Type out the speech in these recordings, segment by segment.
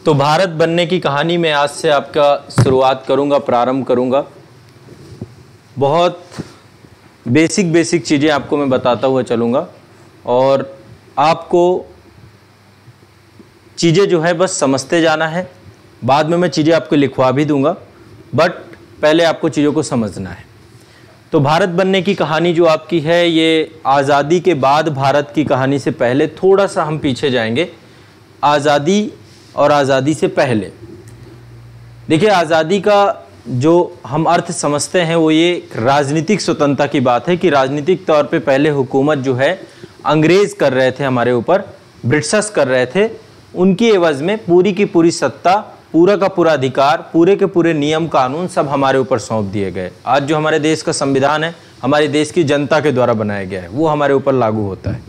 तो भारत बनने की कहानी में आज से आपका शुरुआत करूंगा, प्रारंभ करूंगा। बहुत बेसिक चीज़ें आपको मैं बताता हुआ चलूँगा और आपको चीज़ें जो है बस समझते जाना है। बाद में मैं चीज़ें आपको लिखवा भी दूंगा, बट पहले आपको चीज़ों को समझना है। तो भारत बनने की कहानी जो आपकी है, ये आज़ादी के बाद भारत की कहानी से पहले थोड़ा सा हम पीछे जाएंगे। आज़ादी और आज़ादी से पहले देखिए, आज़ादी का जो हम अर्थ समझते हैं वो ये राजनीतिक स्वतंत्रता की बात है कि राजनीतिक तौर पे पहले हुकूमत जो है अंग्रेज़ कर रहे थे हमारे ऊपर, ब्रिटिशर्स कर रहे थे। उनकी एवज़ में पूरी की पूरी सत्ता, पूरा का पूरा अधिकार, पूरे के पूरे नियम कानून सब हमारे ऊपर सौंप दिए गए। आज जो हमारे देश का संविधान है, हमारे देश की जनता के द्वारा बनाया गया है, वो हमारे ऊपर लागू होता है।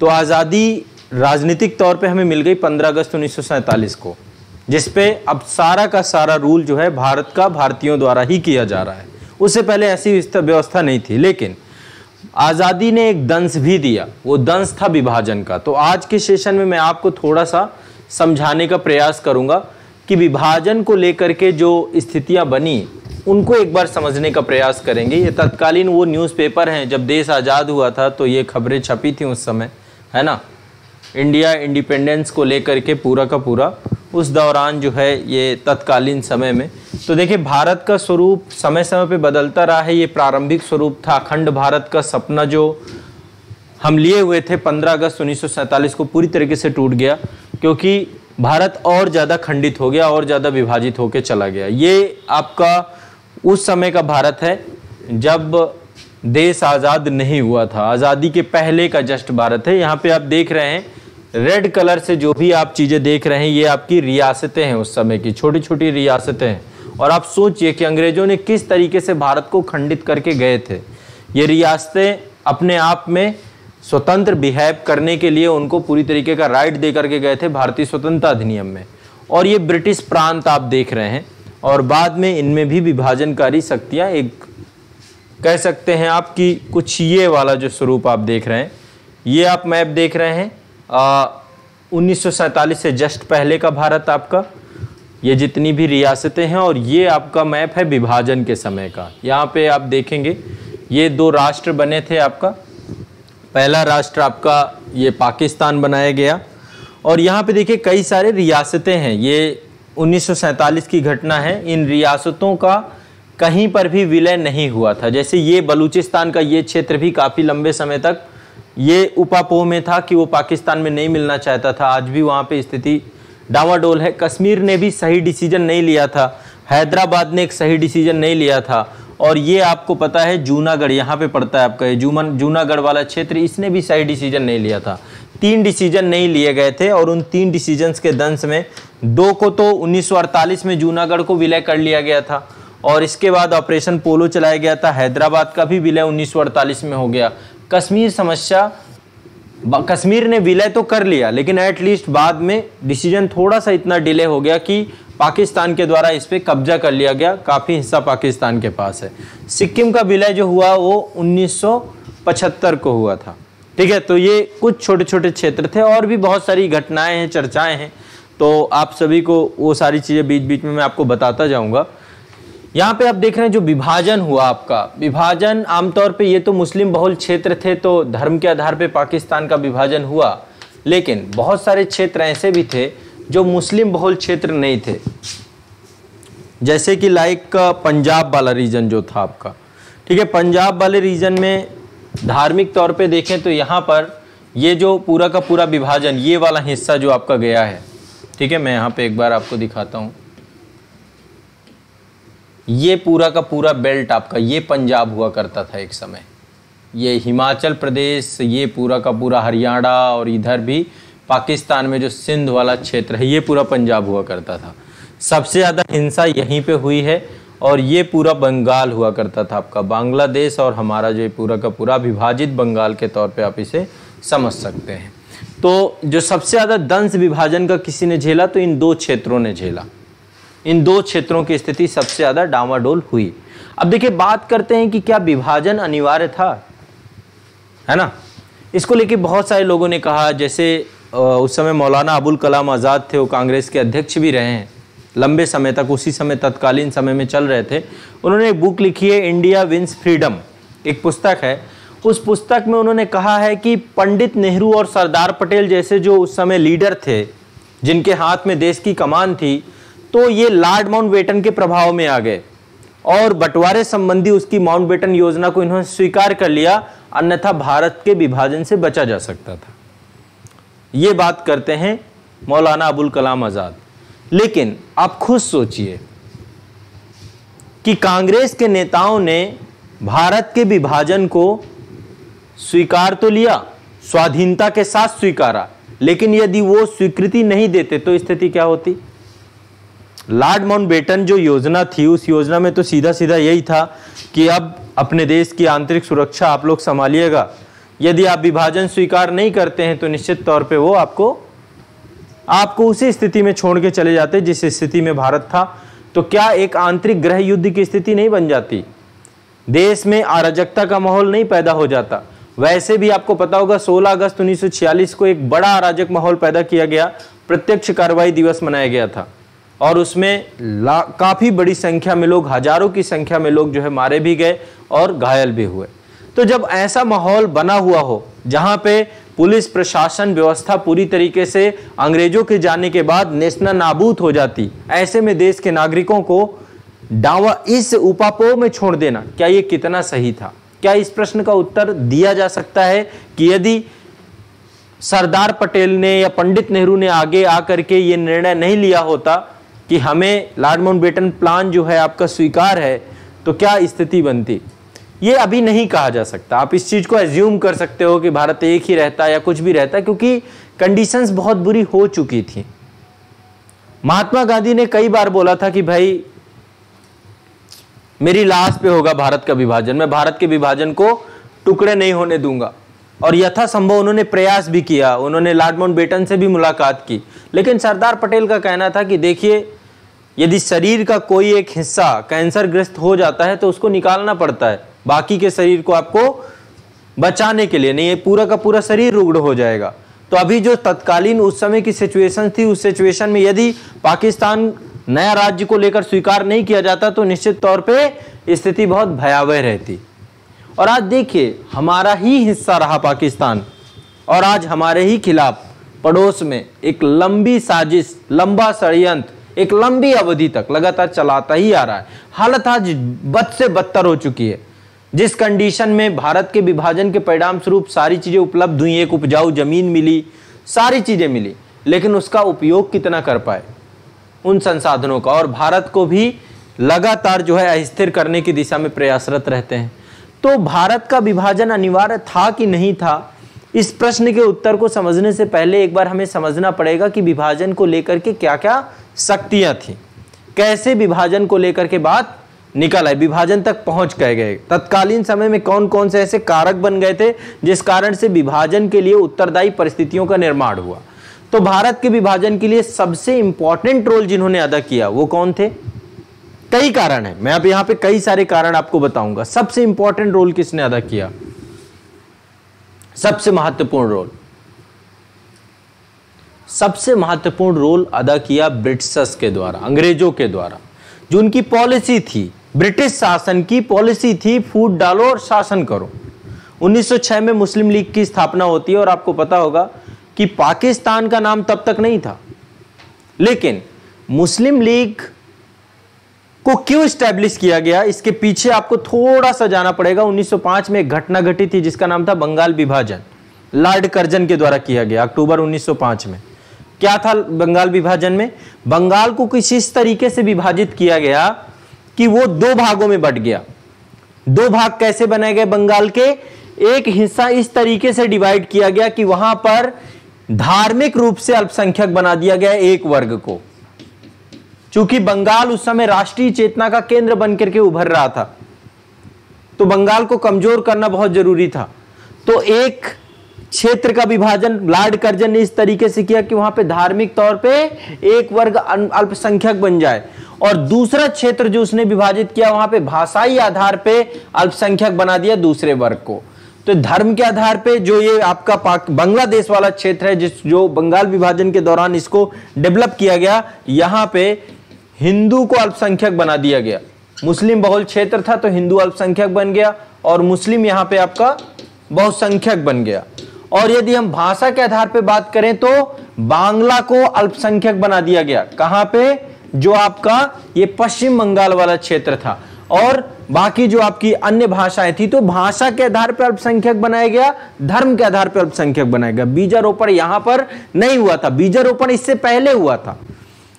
तो आज़ादी राजनीतिक तौर पे हमें मिल गई 15 अगस्त 1947 को, जिस पे अब सारा का सारा रूल जो है भारत का भारतीयों द्वारा ही किया जा रहा है। उससे पहले ऐसी व्यवस्था नहीं थी, लेकिन आज़ादी ने एक दंश भी दिया, वो दंश था विभाजन का। तो आज के सेशन में मैं आपको थोड़ा सा समझाने का प्रयास करूंगा कि विभाजन को लेकर के जो स्थितियां बनी उनको एक बार समझने का प्रयास करेंगे। ये तत्कालीन वो न्यूज़पेपर हैं, जब देश आज़ाद हुआ था तो ये खबरें छपी थी उस समय, है ना, इंडिया इंडिपेंडेंस को लेकर के पूरा का पूरा उस दौरान जो है ये तत्कालीन समय में। तो देखिए, भारत का स्वरूप समय समय पे बदलता रहा है। ये प्रारंभिक स्वरूप था अखंड भारत का सपना जो हम लिए हुए थे 15 अगस्त 1947 को, पूरी तरीके से टूट गया, क्योंकि भारत और ज़्यादा खंडित हो गया और ज़्यादा विभाजित होकर चला गया। ये आपका उस समय का भारत है जब देश आज़ाद नहीं हुआ था, आज़ादी के पहले का जस्ट भारत है। यहाँ पे आप देख रहे हैं रेड कलर से जो भी आप चीज़ें देख रहे हैं, ये आपकी रियासतें हैं, उस समय की छोटी छोटी रियासतें हैं। और आप सोचिए कि अंग्रेज़ों ने किस तरीके से भारत को खंडित करके गए थे। ये रियासतें अपने आप में स्वतंत्र बिहेव करने के लिए उनको पूरी तरीके का राइट दे करके गए थे भारतीय स्वतंत्रता अधिनियम में। और ये ब्रिटिश प्रांत आप देख रहे हैं, और बाद में इनमें भी विभाजनकारी शक्तियाँ, एक कह सकते हैं आपकी कुछ ये वाला जो स्वरूप आप देख रहे हैं, ये आप मैप देख रहे हैं 1947 से जस्ट पहले का भारत आपका, ये जितनी भी रियासतें हैं, और ये आपका मैप है विभाजन के समय का। यहाँ पे आप देखेंगे ये दो राष्ट्र बने थे आपका। पहला राष्ट्र आपका ये पाकिस्तान बनाया गया, और यहाँ पे देखिए कई सारे रियासतें हैं। ये 1947 की घटना है। इन रियासतों का कहीं पर भी विलय नहीं हुआ था। जैसे ये बलूचिस्तान का ये क्षेत्र भी काफ़ी लंबे समय तक ये उपापोह में था कि वो पाकिस्तान में नहीं मिलना चाहता था। आज भी वहाँ पे स्थिति डावाडोल है। कश्मीर ने भी सही डिसीजन नहीं लिया था, हैदराबाद ने एक सही डिसीजन नहीं लिया था। और ये आपको पता है जूनागढ़ यहाँ पे पड़ता है आपका, ये जूनागढ़ वाला क्षेत्र, इसने भी सही डिसीजन नहीं लिया था। 3 डिसीजन नहीं लिए गए थे, और उन 3 डिसीजंस के दंश में 2 को तो 1948 में जूनागढ़ को विलय कर लिया गया था, और इसके बाद ऑपरेशन पोलो चलाया गया था। हैदराबाद का भी विलय 1948 में हो गया। कश्मीर समस्या, कश्मीर ने विलय तो कर लिया, लेकिन एटलीस्ट बाद में डिसीजन थोड़ा सा इतना डिले हो गया कि पाकिस्तान के द्वारा इस पे कब्जा कर लिया गया। काफ़ी हिस्सा पाकिस्तान के पास है। सिक्किम का विलय जो हुआ वो 1975 को हुआ था। ठीक है, तो ये कुछ छोटे छोटे क्षेत्र थे, और भी बहुत सारी घटनाएं हैं, चर्चाएं हैं, तो आप सभी को वो सारी चीज़ें बीच बीच में मैं आपको बताता जाऊँगा। यहाँ पे आप देख रहे हैं जो विभाजन हुआ आपका, विभाजन आमतौर पे ये तो मुस्लिम बहुल क्षेत्र थे, तो धर्म के आधार पे पाकिस्तान का विभाजन हुआ, लेकिन बहुत सारे क्षेत्र ऐसे भी थे जो मुस्लिम बहुल क्षेत्र नहीं थे। जैसे कि लाइक पंजाब वाला रीजन जो था आपका, ठीक है, पंजाब वाले रीजन में धार्मिक तौर पे देखें तो यहाँ पर ये जो पूरा का पूरा विभाजन, ये वाला हिस्सा जो आपका गया है, ठीक है, मैं यहाँ पे एक बार आपको दिखाता हूँ। ये पूरा का पूरा बेल्ट आपका, ये पंजाब हुआ करता था एक समय, ये हिमाचल प्रदेश, ये पूरा का पूरा हरियाणा, और इधर भी पाकिस्तान में जो सिंध वाला क्षेत्र है, ये पूरा पंजाब हुआ करता था। सबसे ज़्यादा हिंसा यहीं पे हुई है, और ये पूरा बंगाल हुआ करता था आपका, बांग्लादेश और हमारा जो पूरा का पूरा विभाजित बंगाल के तौर पे आप इसे समझ सकते हैं। तो जो सबसे ज़्यादा दंश विभाजन का किसी ने झेला, तो इन 2 क्षेत्रों ने झेला। इन 2 क्षेत्रों की स्थिति सबसे ज़्यादा डामाडोल हुई। अब देखिए, बात करते हैं कि क्या विभाजन अनिवार्य था, है ना। इसको लेके बहुत सारे लोगों ने कहा, जैसे उस समय मौलाना अबुल कलाम आज़ाद थे, वो कांग्रेस के अध्यक्ष भी रहे हैं लंबे समय तक, उसी समय तत्कालीन समय में चल रहे थे। उन्होंने एक बुक लिखी है, इंडिया विंस फ्रीडम, एक पुस्तक है। उस पुस्तक में उन्होंने कहा है कि पंडित नेहरू और सरदार पटेल जैसे जो उस समय लीडर थे, जिनके हाथ में देश की कमान थी, तो ये लॉर्ड माउंटबेटन के प्रभाव में आ गए और बंटवारे संबंधी उसकी माउंटबेटन योजना को इन्होंने स्वीकार कर लिया, अन्यथा भारत के विभाजन से बचा जा सकता था। ये बात करते हैं मौलाना अबुल कलाम आज़ाद। लेकिन आप खुद सोचिए कि कांग्रेस के नेताओं ने भारत के विभाजन को स्वीकार तो लिया, स्वाधीनता के साथ स्वीकारा, लेकिन यदि वो स्वीकृति नहीं देते तो स्थिति क्या होती? लॉर्ड माउंटबेटन जो योजना थी, उस योजना में तो सीधा सीधा यही था कि अब अपने देश की आंतरिक सुरक्षा आप लोग संभालिएगा, यदि आप विभाजन स्वीकार नहीं करते हैं तो निश्चित तौर पे वो आपको उसी स्थिति में छोड़ के चले जाते जिस स्थिति में भारत था। तो क्या एक आंतरिक गृह युद्ध की स्थिति नहीं बन जाती? देश में अराजकता का माहौल नहीं पैदा हो जाता? वैसे भी आपको पता होगा 16 अगस्त 1946 को एक बड़ा अराजक माहौल पैदा किया गया, प्रत्यक्ष कार्रवाई दिवस मनाया गया था और उसमें काफी बड़ी संख्या में लोग, हजारों की संख्या में लोग जो है मारे भी गए और घायल भी हुए। तो जब ऐसा माहौल बना हुआ हो जहां पे पुलिस प्रशासन व्यवस्था पूरी तरीके से अंग्रेजों के जाने के बाद नेस्तनाबूद नाबूद हो जाती, ऐसे में देश के नागरिकों को डावा इस उपापोह में छोड़ देना, क्या ये कितना सही था? क्या इस प्रश्न का उत्तर दिया जा सकता है कि यदि सरदार पटेल ने या पंडित नेहरू ने आगे आकर के ये निर्णय नहीं लिया होता कि हमें लॉर्ड माउंटबेटन प्लान जो है आपका स्वीकार है, तो क्या स्थिति बनती? ये अभी नहीं कहा जा सकता। आप इस चीज को एज्यूम कर सकते हो कि भारत एक ही रहता या कुछ भी रहता, क्योंकि कंडीशंस बहुत बुरी हो चुकी थी। महात्मा गांधी ने कई बार बोला था कि भाई मेरी लाश पे होगा भारत का विभाजन, मैं भारत के विभाजन को टुकड़े नहीं होने दूंगा, और यथासंभव उन्होंने प्रयास भी किया। उन्होंने लॉर्ड माउंटबेटन से भी मुलाकात की, लेकिन सरदार पटेल का कहना था कि देखिए, यदि शरीर का कोई एक हिस्सा कैंसर ग्रस्त हो जाता है तो उसको निकालना पड़ता है, बाकी के शरीर को आपको बचाने के लिए नहीं, पूरा का पूरा शरीर रुग्ण हो जाएगा। तो अभी जो तत्कालीन उस समय की सिचुएशन थी, उस सिचुएशन में यदि पाकिस्तान नया राज्य को लेकर स्वीकार नहीं किया जाता तो निश्चित तौर पे स्थिति बहुत भयावह रहती। और आज देखिए, हमारा ही हिस्सा रहा पाकिस्तान, और आज हमारे ही खिलाफ पड़ोस में एक लंबी साजिश, लंबा षड्यंत्र एक लंबी अवधि तक लगातार चलाता ही आ रहा है। हालत आज बद से बदतर हो चुकी है। जिस कंडीशन में भारत के विभाजन के परिणाम स्वरूप सारी चीजें उपलब्ध हुई, एक उपजाऊ जमीन मिली, सारी चीजें मिली, लेकिन उसका उपयोग कितना कर पाए उन संसाधनों का, और भारत को भी लगातार जो है अस्थिर करने की दिशा में प्रयासरत रहते हैं। तो भारत का विभाजन अनिवार्य था कि नहीं था, इस प्रश्न के उत्तर को समझने से पहले एक बार हमें समझना पड़ेगा कि विभाजन को लेकर के क्या क्या शक्तियां थी, कैसे विभाजन को लेकर के बात निकल आए, विभाजन तक पहुंच गए, तत्कालीन समय में कौन कौन से ऐसे कारक बन गए थे जिस कारण से विभाजन के लिए उत्तरदायी परिस्थितियों का निर्माण हुआ। तो भारत के विभाजन के लिए सबसे इंपॉर्टेंट रोल जिन्होंने अदा किया वो कौन थे? कई कारण है, मैं अब यहां पे कई सारे कारण आपको बताऊंगा। सबसे इंपॉर्टेंट रोल किसने अदा किया? सबसे महत्वपूर्ण रोल अदा किया ब्रिटिशर्स के द्वारा, अंग्रेजों के द्वारा। जो उनकी पॉलिसी थी, ब्रिटिश शासन की पॉलिसी थी, फूट डालो और शासन करो। 1906 में मुस्लिम लीग की स्थापना होती है, और आपको पता होगा कि पाकिस्तान का नाम तब तक नहीं था, लेकिन मुस्लिम लीग को क्यों स्टैब्लिश किया गया, इसके पीछे आपको थोड़ा सा जाना पड़ेगा। 1905 में एक घटना घटी थी जिसका नाम था बंगाल विभाजन, लॉर्ड कर्जन के द्वारा किया गया अक्टूबर 1905 में। क्या था बंगाल विभाजन में? बंगाल को किसी इस तरीके से विभाजित किया गया कि वो दो भागों में बट गया। दो भाग कैसे बनाए गए बंगाल के? एक हिस्सा इस तरीके से डिवाइड किया गया कि वहां पर धार्मिक रूप से अल्पसंख्यक बना दिया गया एक वर्ग को, चूंकि बंगाल उस समय राष्ट्रीय चेतना का केंद्र बनकर के उभर रहा था, तो बंगाल को कमजोर करना बहुत जरूरी था। तो एक क्षेत्र का विभाजन लॉर्ड कर्जन ने इस तरीके से किया कि वहां पे धार्मिक तौर पे एक वर्ग अल्पसंख्यक बन जाए, और दूसरा क्षेत्र जो उसने विभाजित किया वहां पे भाषाई आधार पे अल्पसंख्यक बना दिया दूसरे वर्ग को। तो धर्म के आधार पे जो ये आपका बांग्लादेश वाला क्षेत्र है, जो बंगाल विभाजन के दौरान इसको डेवलप किया गया, यहां पे हिंदू को अल्पसंख्यक बना दिया गया। मुस्लिम बहुल क्षेत्र था तो हिंदू अल्पसंख्यक बन गया और मुस्लिम यहां पे आपका बहुसंख्यक बन गया। और यदि हम भाषा के आधार पे बात करें तो बांग्ला को अल्पसंख्यक बना दिया गया। कहां पे? जो आपका ये पश्चिम बंगाल वाला क्षेत्र था। और बाकी जो आपकी अन्य भाषाएं थी तो भाषा के आधार पर अल्पसंख्यक बनाया गया, धर्म के आधार पर अल्पसंख्यक बनाया गया। बीजारोपण यहां पर नहीं हुआ था, बीजारोपण इससे पहले हुआ था।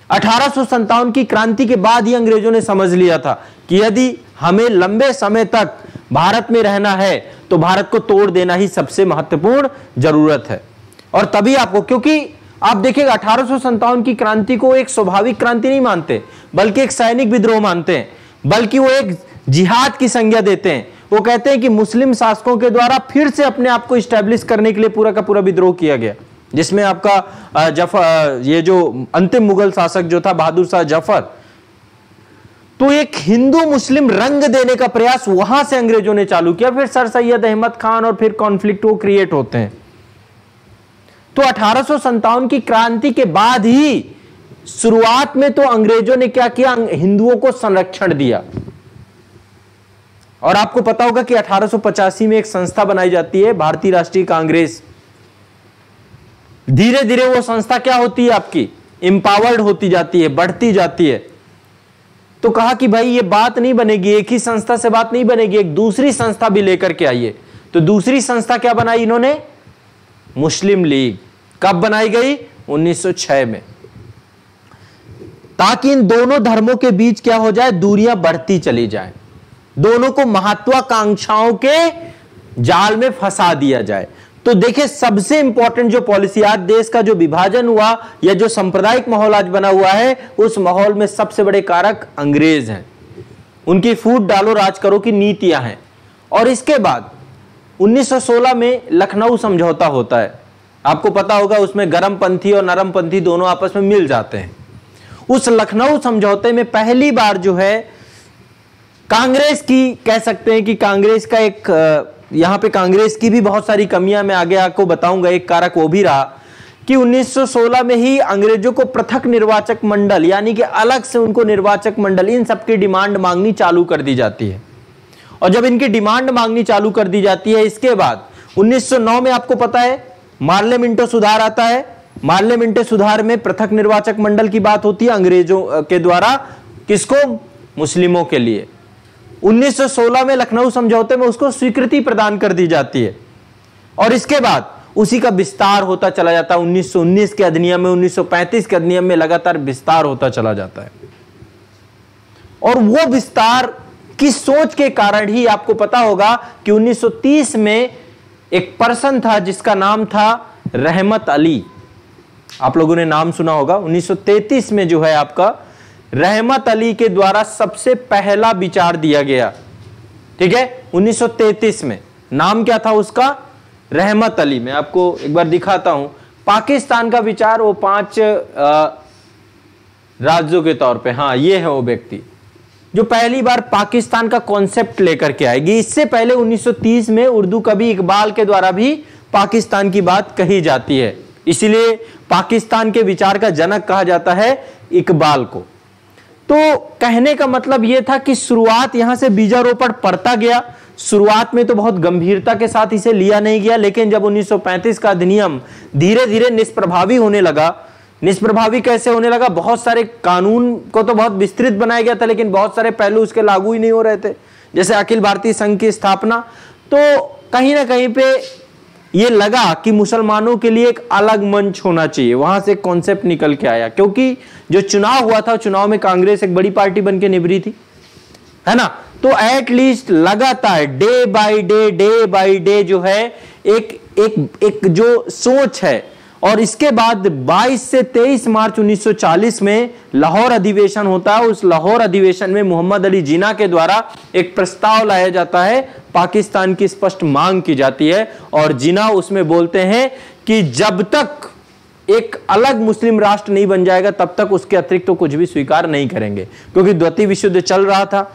1857 की क्रांति के बाद ही अंग्रेजों ने समझ लिया था कि यदि हमें लंबे समय तक भारत में रहना है तो भारत को तोड़ देना ही सबसे महत्वपूर्ण जरूरत है। और तभी आपको, क्योंकि आप देखिएगा 1857 की क्रांति को एक स्वाभाविक क्रांति नहीं मानते, बल्कि एक सैनिक विद्रोह मानते हैं, बल्कि वो एक जिहाद की संज्ञा देते हैं। वो कहते हैं कि मुस्लिम शासकों के द्वारा फिर से अपने आप को स्टैब्लिश करने के लिए पूरा का पूरा विद्रोह किया गया, जिसमें आपका ये जो अंतिम मुगल शासक जो था बहादुर शाह जफर, तो एक हिंदू मुस्लिम रंग देने का प्रयास वहां से अंग्रेजों ने चालू किया। फिर सर सैयद अहमद खान और फिर कॉन्फ्लिक्ट वो क्रिएट होते हैं। तो 1857 की क्रांति के बाद ही शुरुआत में तो अंग्रेजों ने क्या किया, हिंदुओं को संरक्षण दिया। और आपको पता होगा कि 1885 में एक संस्था बनाई जाती है, भारतीय राष्ट्रीय कांग्रेस। धीरे धीरे वो संस्था क्या होती है, आपकी एम्पावर्ड होती जाती है, बढ़ती जाती है। तो कहा कि भाई ये बात नहीं बनेगी, एक ही संस्था से बात नहीं बनेगी, एक दूसरी संस्था भी लेकर के आइए। तो दूसरी संस्था क्या बनाई इन्होंने? मुस्लिम लीग। कब बनाई गई? 1906 में, ताकि इन दोनों धर्मों के बीच क्या हो जाए, दूरियां बढ़ती चली जाए, दोनों को महत्वाकांक्षाओं के जाल में फंसा दिया जाए। तो देखिए सबसे इंपॉर्टेंट जो पॉलिसी, आज देश का जो विभाजन हुआ या जो सांप्रदायिक माहौल आज बना हुआ है, उस माहौल में सबसे बड़े कारक अंग्रेज हैं। उनकी फूट डालो राज करो की नीतियां हैं। और इसके बाद 1916 में लखनऊ समझौता होता है। आपको पता होगा उसमें गरमपंथी और नरमपंथी दोनों आपस में मिल जाते हैं। उस लखनऊ समझौते में पहली बार जो है कांग्रेस की, कह सकते हैं कि कांग्रेस का एक, यहां पे कांग्रेस की भी बहुत सारी कमियां मैं आगे आपको बताऊंगा, एक कारक वो भी रहा कि 1916 में ही अंग्रेजों को पृथक निर्वाचक मंडल, यानी कि अलग से उनको निर्वाचक मंडल, इन सबकी डिमांड मांगनी चालू कर दी जाती है। और जब इनकी डिमांड मांगनी चालू कर दी जाती है, इसके बाद 1909 में आपको पता है मार्ले मिंटो सुधार आता है। मार्ले मिंटो सुधार में पृथक निर्वाचक मंडल की बात होती है अंग्रेजों के द्वारा, किसको? मुस्लिमों के लिए। 1916 में लखनऊ समझौते में उसको स्वीकृति प्रदान कर दी जाती है। और इसके बाद उसी का विस्तार होता चला जाता है। 1919 के अधिनियम में, 1935 के अधिनियम में लगातार विस्तार होता चला जाता है। और वो विस्तार की सोच के कारण ही आपको पता होगा कि 1930 में एक पर्सन था जिसका नाम था रहमत अली। आप लोगों ने नाम सुना होगा। 1933 में जो है आपका रहमत अली के द्वारा सबसे पहला विचार दिया गया। ठीक है, 1933 में। नाम क्या था उसका? रहमत अली। मैं आपको एक बार दिखाता हूं। पाकिस्तान का विचार, वो 5 राज्यों के तौर पे, हाँ ये है वो व्यक्ति जो पहली बार पाकिस्तान का कॉन्सेप्ट लेकर के आएगी। इससे पहले 1930 में उर्दू कवि इकबाल के द्वारा भी पाकिस्तान की बात कही जाती है, इसीलिए पाकिस्तान के विचार का जनक कहा जाता है इकबाल को। तो कहने का मतलब यह था कि शुरुआत यहां से बीजारोपण पड़ता गया। शुरुआत में तो बहुत गंभीरता के साथ इसे लिया नहीं गया, लेकिन जब 1935 का अधिनियम धीरे धीरे निष्प्रभावी होने लगा। निष्प्रभावी कैसे होने लगा? बहुत सारे कानून को तो बहुत विस्तृत बनाया गया था, लेकिन बहुत सारे पहलू उसके लागू ही नहीं हो रहे थे, जैसे अखिल भारतीय संघ की स्थापना। तो कहीं ना कहीं पे ये लगा कि मुसलमानों के लिए एक अलग मंच होना चाहिए। वहां से कॉन्सेप्ट निकल के आया, क्योंकि जो चुनाव हुआ था, चुनाव में कांग्रेस एक बड़ी पार्टी बन के निभरी थी, है ना। तो एटलीस्ट लगातार डे बाय डे जो है एक जो सोच है। और इसके बाद 22 से 23 मार्च 1940 में लाहौर अधिवेशन होता है। उस लाहौर अधिवेशन में मोहम्मद अली जिन्ना के द्वारा एक प्रस्ताव लाया जाता है, पाकिस्तान की स्पष्ट मांग की जाती है। और जिन्ना उसमें बोलते हैं कि जब तक एक अलग मुस्लिम राष्ट्र नहीं बन जाएगा तब तक उसके अतिरिक्त तो कुछ भी स्वीकार नहीं करेंगे, क्योंकि द्वितीय विश्व युद्ध चल रहा था,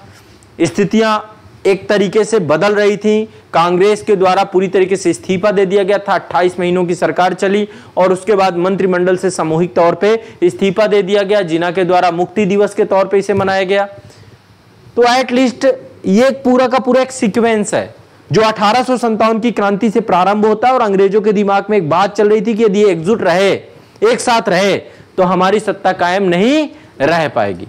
स्थितियां एक तरीके से बदल रही थी। कांग्रेस के द्वारा पूरी तरीके से इस्तीफा दे दिया गया था, 28 महीनों की सरकार चली और उसके बाद मंत्रिमंडल से सामूहिक तौर पे इस्तीफा दे दिया गया, जिन्ना के द्वारा मुक्ति दिवस के तौर पे इसे मनाया गया। तो एटलीस्ट ये पूरा का पूरा एक सीक्वेंस है जो 1857 की क्रांति से प्रारंभ होता है और अंग्रेजों के दिमाग में एक बात चल रही थी कि यदि एकजुट रहे, एक साथ रहे, तो हमारी सत्ता कायम नहीं रह पाएगी।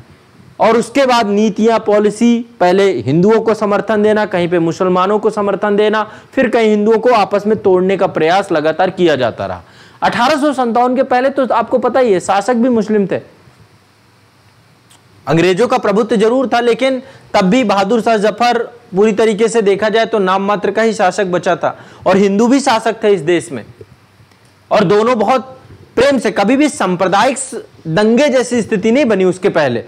और उसके बाद नीतियां, पॉलिसी, पहले हिंदुओं को समर्थन देना, कहीं पे मुसलमानों को समर्थन देना, फिर कहीं हिंदुओं को आपस में तोड़ने का प्रयास लगातार किया जाता रहा। 1857 के पहले तो आपको पता ही है, शासक भी मुस्लिम थे। अंग्रेजों का प्रभुत्व जरूर था, लेकिन तब भी बहादुर शाह जफर पूरी तरीके से देखा जाए तो नाम मात्र का ही शासक बचा था और हिंदू भी शासक थे इस देश में। और दोनों बहुत प्रेम से, कभी भी सांप्रदायिक दंगे जैसी स्थिति नहीं बनी उसके पहले।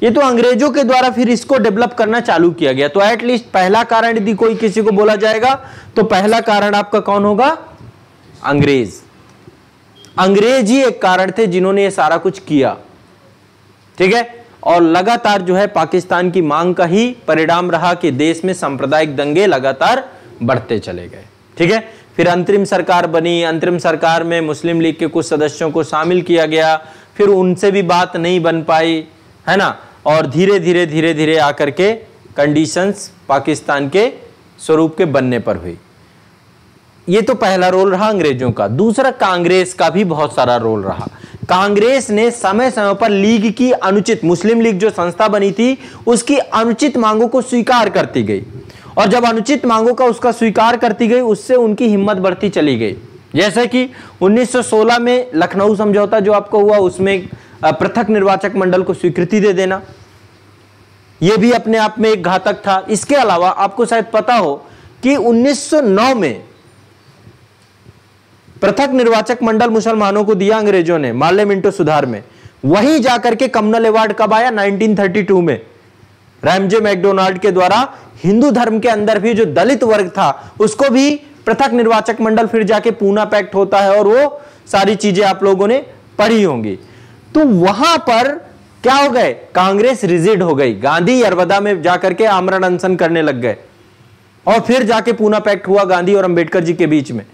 ये तो अंग्रेजों के द्वारा फिर इसको डेवलप करना चालू किया गया। तो एटलीस्ट पहला कारण यदि कोई किसी को बोला जाएगा तो पहला कारण आपका कौन होगा? अंग्रेज। अंग्रेज ही एक कारण थे जिन्होंने ये सारा कुछ किया, ठीक है। और लगातार जो है पाकिस्तान की मांग का ही परिणाम रहा कि देश में सांप्रदायिक दंगे लगातार बढ़ते चले गए, ठीक है। फिर अंतरिम सरकार बनी, अंतरिम सरकार में मुस्लिम लीग के कुछ सदस्यों को शामिल किया गया, फिर उनसे भी बात नहीं बन पाई, है ना। और धीरे धीरे धीरे धीरे आकर के कंडीशंस पाकिस्तान के स्वरूप के बनने पर हुई। ये तो पहला रोल रहा अंग्रेजों का। दूसरा, कांग्रेस का भी बहुत सारा रोल रहा। कांग्रेस ने समय समय पर लीग की अनुचित, मुस्लिम लीग जो संस्था बनी थी उसकी अनुचित मांगों को स्वीकार करती गई, और जब अनुचित मांगों का उसका स्वीकार करती गई उससे उनकी हिम्मत बढ़ती चली गई। जैसे कि 1916 में लखनऊ समझौता जो आपको हुआ, उसमें पृथक निर्वाचक मंडल को स्वीकृति दे देना, यह भी अपने आप में एक घातक था। इसके अलावा आपको शायद पता हो कि 1909 में पृथक निर्वाचक मंडल मुसलमानों को दिया अंग्रेजों ने मार्ले मिंटो सुधार में। वहीं जाकर के कम्युनल अवार्ड कब आया? 1932 में रैमजे मैकडोनाल्ड के द्वारा हिंदू धर्म के अंदर भी जो दलित वर्ग था उसको भी पृथक निर्वाचक मंडल, फिर जाके पूना पैक्ट होता है और वो सारी चीजें आप लोगों ने पढ़ी होंगी। तो वहां पर क्या हो गए? कांग्रेस रिजिड हो गई। गांधी यरवदा में जाकर के आमरण अनशन करने लग गए और फिर जाके पूना पैक्ट हुआ गांधी और अंबेडकर जी के बीच में।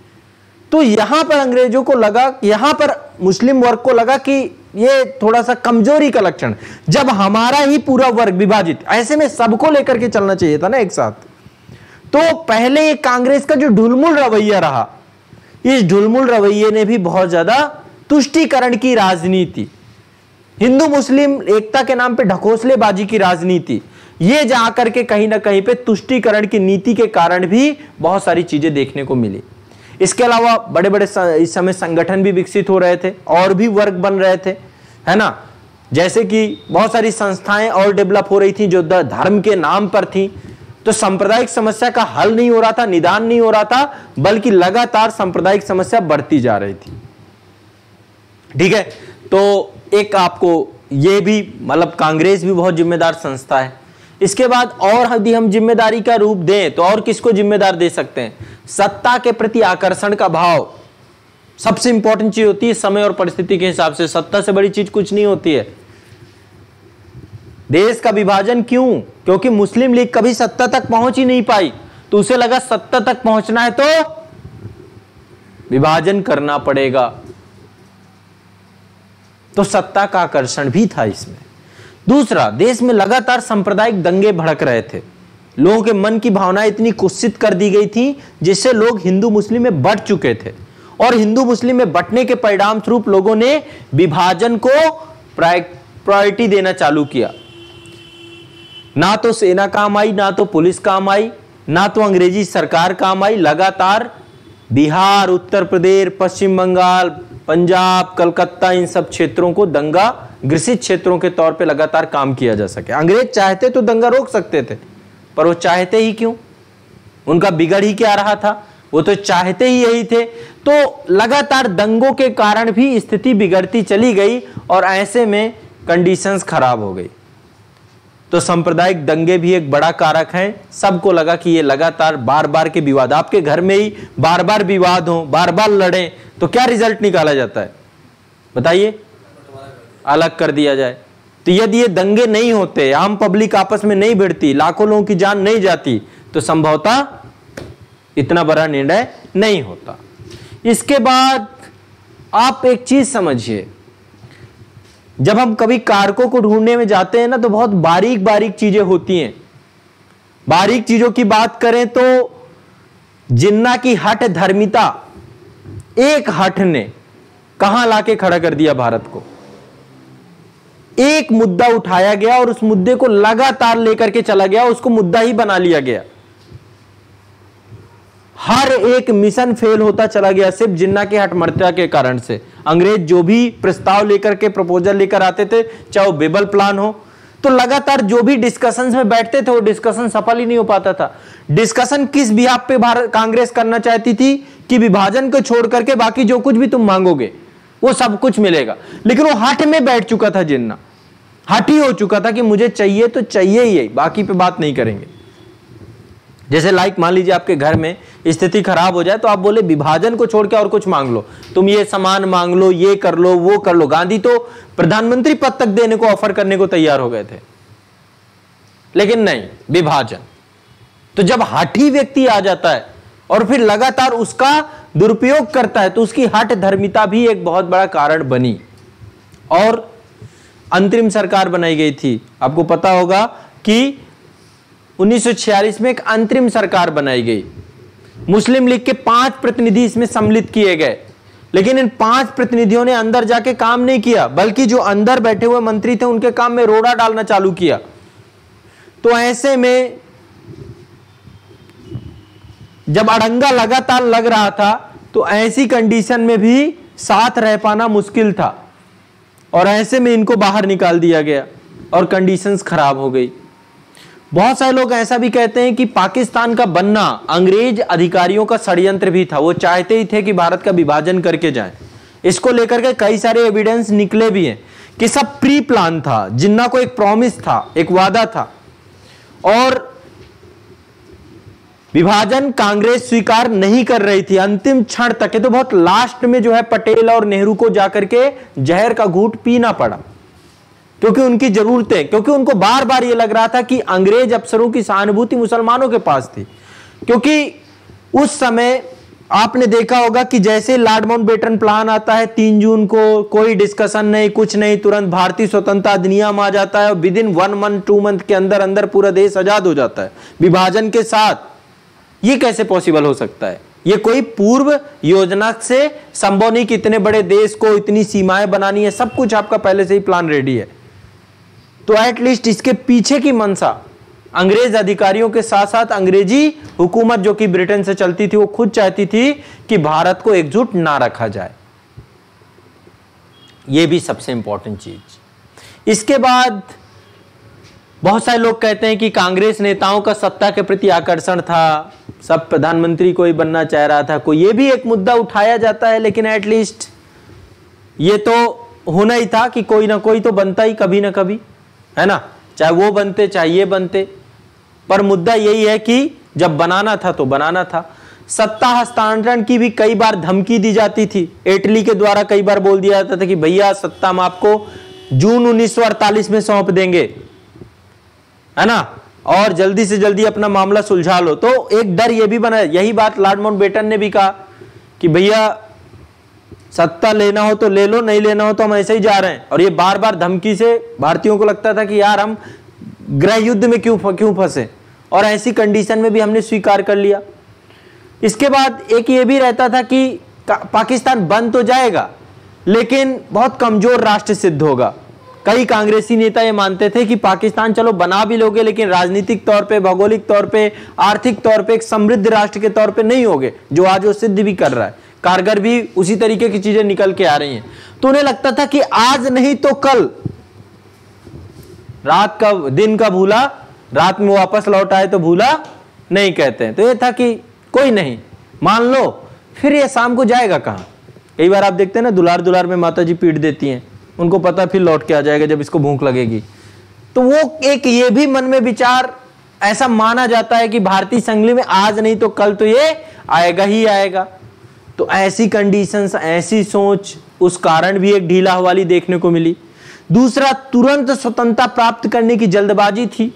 तो यहां पर अंग्रेजों को लगा, यहां पर मुस्लिम वर्ग को लगा कि ये थोड़ा सा कमजोरी का लक्षण, जब हमारा ही पूरा वर्ग विभाजित, ऐसे में सबको लेकर के चलना चाहिए था ना एक साथ। तो पहले कांग्रेस का जो ढुलमुल रवैया रहा, इस ढुलमुल रवैये ने भी बहुत ज्यादा तुष्टीकरण की राजनीति, हिंदू मुस्लिम एकता के नाम पे ढकोसलेबाजी की राजनीति, ये जाकर के कहीं ना कहीं पे तुष्टीकरण की नीति के कारण भी बहुत सारी चीजें देखने को मिली। इसके अलावा बड़े बड़े इस समय संगठन भी विकसित हो रहे थे और भी वर्ग बन रहे थे, है ना। जैसे कि बहुत सारी संस्थाएं और डेवलप हो रही थी जो धर्म के नाम पर थी। तो सांप्रदायिक समस्या का हल नहीं हो रहा था, निदान नहीं हो रहा था, बल्कि लगातार सांप्रदायिक समस्या बढ़ती जा रही थी, ठीक है। तो एक आपको ये भी, मतलब कांग्रेस भी बहुत जिम्मेदार संस्था है। इसके बाद और यदि हम जिम्मेदारी का रूप दें तो और किसको जिम्मेदार दे सकते हैं? सत्ता के प्रति आकर्षण का भाव सबसे इंपॉर्टेंट चीज होती है। समय और परिस्थिति के हिसाब से सत्ता से बड़ी चीज कुछ नहीं होती है। देश का विभाजन क्यों? क्योंकि मुस्लिम लीग कभी सत्ता तक पहुंच ही नहीं पाई, तो उसे लगा सत्ता तक पहुंचना है तो विभाजन करना पड़ेगा। तो सत्ता का आकर्षण भी था इसमें। दूसरा, देश में लगातार सांप्रदायिक दंगे भड़क रहे थे। लोगों के मन की भावनाएं इतनी कुत्सित कर दी गई थी जिससे लोग हिंदू मुस्लिम में बंट चुके थे, और हिंदू मुस्लिम में बंटने के परिणाम स्वरूप लोगों ने विभाजन को प्रायोरिटी देना चालू किया। ना तो सेना काम आई, ना तो पुलिस काम आई, ना तो अंग्रेजी सरकार काम आई। लगातार बिहार, उत्तर प्रदेश, पश्चिम बंगाल, पंजाब, कलकत्ता, इन सब क्षेत्रों को दंगा ग्रसित क्षेत्रों के तौर पे लगातार काम किया जा सके। अंग्रेज चाहते तो दंगा रोक सकते थे, पर वो चाहते ही क्यों? उनका बिगड़ ही क्या रहा था? वो तो चाहते ही यही थे। तो लगातार दंगों के कारण भी स्थिति बिगड़ती चली गई और ऐसे में कंडीशंस खराब हो गई। तो सांप्रदायिक दंगे भी एक बड़ा कारक है। सबको लगा कि ये लगातार बार बार के विवाद, आपके घर में ही बार बार विवाद हो, बार बार लड़ें, तो क्या रिजल्ट निकाला जाता है? बताइए, अलग कर दिया जाए। तो यदि ये दंगे नहीं होते, आम पब्लिक आपस में नहीं भिड़ती, लाखों लोगों की जान नहीं जाती, तो संभवतः इतना बड़ा निर्णय नहीं होता। इसके बाद आप एक चीज समझिए, जब हम कभी कारकों को ढूंढने में जाते हैं ना, तो बहुत बारीक बारीक चीजें होती हैं। बारीक चीजों की बात करें तो जिन्ना की हठ धर्मिता, एक हठ ने कहां लाके खड़ा कर दिया भारत को। एक मुद्दा उठाया गया और उस मुद्दे को लगातार लेकर के चला गया, उसको मुद्दा ही बना लिया गया। हर एक मिशन फेल होता चला गया सिर्फ जिन्ना के हठमर्त्या के कारण से। अंग्रेज जो भी प्रस्ताव लेकर के, प्रपोजल लेकर आते थे, चाहे वो बेबल प्लान हो, तो लगातार जो भी डिस्कशंस में बैठते थे वो डिस्कशन सफल ही नहीं हो पाता था। डिस्कशन किस बिहाफ पे भारत कांग्रेस करना चाहती थी कि विभाजन को छोड़ करके बाकी जो कुछ भी तुम मांगोगे वो सब कुछ मिलेगा, लेकिन वो हठ में बैठ चुका था जिन्ना, हठ ही हो चुका था कि मुझे चाहिए तो चाहिए ही, बाकी पे बात नहीं करेंगे। जैसे लाइक मान लीजिए आपके घर में स्थिति खराब हो जाए तो आप बोले विभाजन को छोड़ के और कुछ मांग लो, तुम ये सामान मांग लो, ये कर लो, वो कर लो। गांधी तो प्रधानमंत्री पद तक देने को ऑफर करने को तैयार हो गए थे, लेकिन नहीं, विभाजन। तो जब हठी व्यक्ति आ जाता है और फिर लगातार उसका दुरुपयोग करता है तो उसकी हठ धर्मिता भी एक बहुत बड़ा कारण बनी और अंतरिम सरकार बनाई गई थी। आपको पता होगा कि 1946 में एक अंतरिम सरकार बनाई गई। मुस्लिम लीग के 5 प्रतिनिधि इसमें सम्मिलित किए गए, लेकिन इन 5 प्रतिनिधियों ने अंदर जाके काम नहीं किया, बल्कि जो अंदर बैठे हुए मंत्री थे उनके काम में रोड़ा डालना चालू किया। तो ऐसे में जब अड़ंगा लगातार लग रहा था तो ऐसी कंडीशन में भी साथ रह पाना मुश्किल था और ऐसे में इनको बाहर निकाल दिया गया और कंडीशंस खराब हो गई। बहुत सारे लोग ऐसा भी कहते हैं कि पाकिस्तान का बनना अंग्रेज अधिकारियों का षड्यंत्र भी था। वो चाहते ही थे कि भारत का विभाजन करके जाएं। इसको लेकर के कई सारे एविडेंस निकले भी हैं कि सब प्री प्लान था, जिन्ना को एक प्रॉमिस था, एक वादा था और विभाजन कांग्रेस स्वीकार नहीं कर रही थी अंतिम क्षण तक। ये तो बहुत लास्ट में जो है पटेल और नेहरू को जाकर के जहर का घूंट पीना पड़ा, क्योंकि उनकी जरूरतें, क्योंकि उनको बार बार ये लग रहा था कि अंग्रेज अफसरों की सहानुभूति मुसलमानों के पास थी। क्योंकि उस समय आपने देखा होगा कि जैसे लॉर्ड माउंटबेटन प्लान आता है 3 जून को, कोई डिस्कशन नहीं, कुछ नहीं, तुरंत भारतीय स्वतंत्रता अधिनियम आ जाता है और विद इन 1 मंथ 2 मंथ के अंदर अंदर पूरा देश आजाद हो जाता है विभाजन के साथ। ये कैसे पॉसिबल हो सकता है? ये कोई पूर्व योजना से संभव नहीं कि इतने बड़े देश को इतनी सीमाएं बनानी है, सब कुछ आपका पहले से ही प्लान रेडी है। तो एटलीस्ट इसके पीछे की मंशा अंग्रेज अधिकारियों के साथ साथ अंग्रेजी हुकूमत जो कि ब्रिटेन से चलती थी, वो खुद चाहती थी कि भारत को एकजुट ना रखा जाए। यह भी सबसे इंपॉर्टेंट चीज। इसके बाद बहुत सारे लोग कहते हैं कि कांग्रेस नेताओं का सत्ता के प्रति आकर्षण था, सब प्रधानमंत्री को ही बनना चाह रहा था, कोई ये भी एक मुद्दा उठाया जाता है, लेकिन एटलीस्ट ये तो होना ही था कि कोई ना कोई तो बनता ही कभी ना कभी, है ना, चाहे वो बनते चाहे ये बनते। पर मुद्दा यही है कि जब बनाना था तो बनाना था। सत्ता हस्तांतरण की भी कई बार धमकी दी जाती थी। एटली के द्वारा कई बार बोल दिया जाता था कि भैया सत्ता हम आपको जून 1948 में सौंप देंगे, है ना, और जल्दी से जल्दी अपना मामला सुलझा लो। तो एक डर ये भी बना। यही बात लॉर्ड माउंटबेटन ने भी कहा कि भैया सत्ता लेना हो तो ले लो, नहीं लेना हो तो हम ऐसे ही जा रहे हैं। और ये बार बार धमकी से भारतीयों को लगता था कि यार हम गृह युद्ध में क्यों फंसे, और ऐसी कंडीशन में भी हमने स्वीकार कर लिया। इसके बाद एक ये भी रहता था कि पाकिस्तान बन तो जाएगा लेकिन बहुत कमजोर राष्ट्र सिद्ध होगा। कई कांग्रेसी नेता ये मानते थे कि पाकिस्तान चलो बना भी लोगे लेकिन राजनीतिक तौर पे, भौगोलिक तौर पे, आर्थिक तौर पे एक समृद्ध राष्ट्र के तौर पे नहीं होगे, जो आज वो सिद्ध भी कर रहा है। कारगर भी उसी तरीके की चीजें निकल के आ रही हैं। तो उन्हें लगता था कि आज नहीं तो कल, रात का दिन का भूला रात में वापस लौट आए तो भूला नहीं कहते हैं। तो ये था कि कोई नहीं, मान लो, फिर ये शाम को जाएगा कहां। कई बार आप देखते हैं ना, दुलार में माता जी पीट देती हैं, उनको पता फिर लौट के आ जाएगा जब इसको भूख लगेगी। तो वो एक ये भी मन में विचार ऐसा माना जाता है कि भारतीय संगली में आज नहीं तो कल तो ये आएगा ही आएगा। तो ऐसी कंडीशंस, ऐसी सोच, उस कारण भी एक ढीला हवाली देखने को मिली। दूसरा, तुरंत स्वतंत्रता प्राप्त करने की जल्दबाजी थी।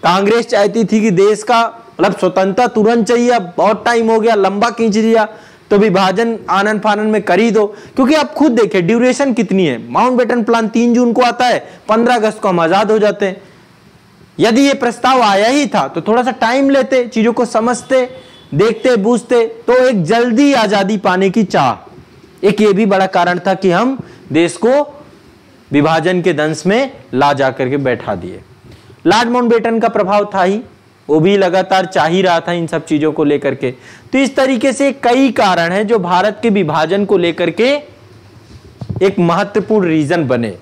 कांग्रेस चाहती थी कि देश का मतलब स्वतंत्रता तुरंत चाहिए, अब बहुत टाइम हो गया, लंबा खींच दिया, तो विभाजन आनन फानन में कर ही दो। क्योंकि आप खुद देखिए ड्यूरेशन कितनी है, माउंटबेटन प्लान 3 जून को आता है, 15 अगस्त को हम आजाद हो जाते हैं। यदि ये प्रस्ताव आया ही था तो थोड़ा सा टाइम लेते, चीजों को समझते, देखते, बूझते, तो एक जल्दी आजादी पाने की चाह, एक ये भी बड़ा कारण था कि हम देश को विभाजन के दंश में ला जाकर के बैठा दिए। लॉर्ड माउंटबेटन का प्रभाव था ही, वो भी लगातार चाह ही रहा था इन सब चीजों को लेकर के। तो इस तरीके से कई कारण हैं जो भारत के विभाजन को लेकर के एक महत्वपूर्ण रीजन बने।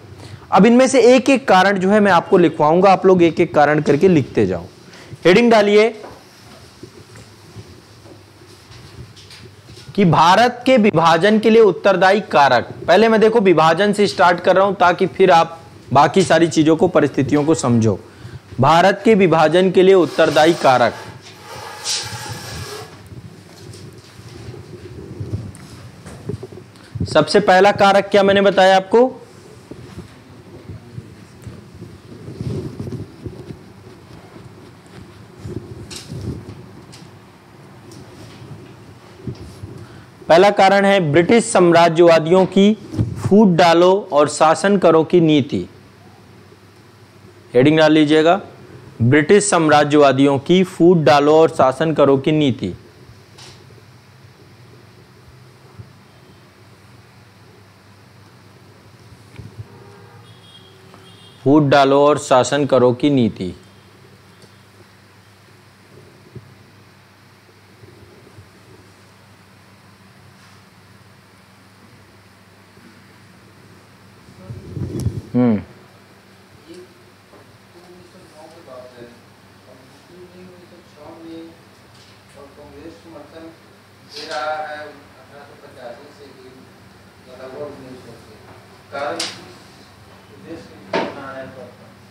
अब इनमें से एक एक कारण जो है मैं आपको लिखवाऊंगा, आप लोग एक एक कारण करके लिखते जाओ। हेडिंग डालिए कि भारत के विभाजन के लिए उत्तरदायी कारक। पहले मैं देखो विभाजन से स्टार्ट कर रहा हूं ताकि फिर आप बाकी सारी चीजों को, परिस्थितियों को समझो। भारत के विभाजन के लिए उत्तरदायी कारक, सबसे पहला कारक क्या मैंने बताया आपको? पहला कारण है ब्रिटिश साम्राज्यवादियों की फूट डालो और शासन करो की नीति। हेडिंग डाल लीजिएगा, ब्रिटिश साम्राज्यवादियों की फूट डालो और शासन करो की नीति। फूट डालो और शासन करो की नीति।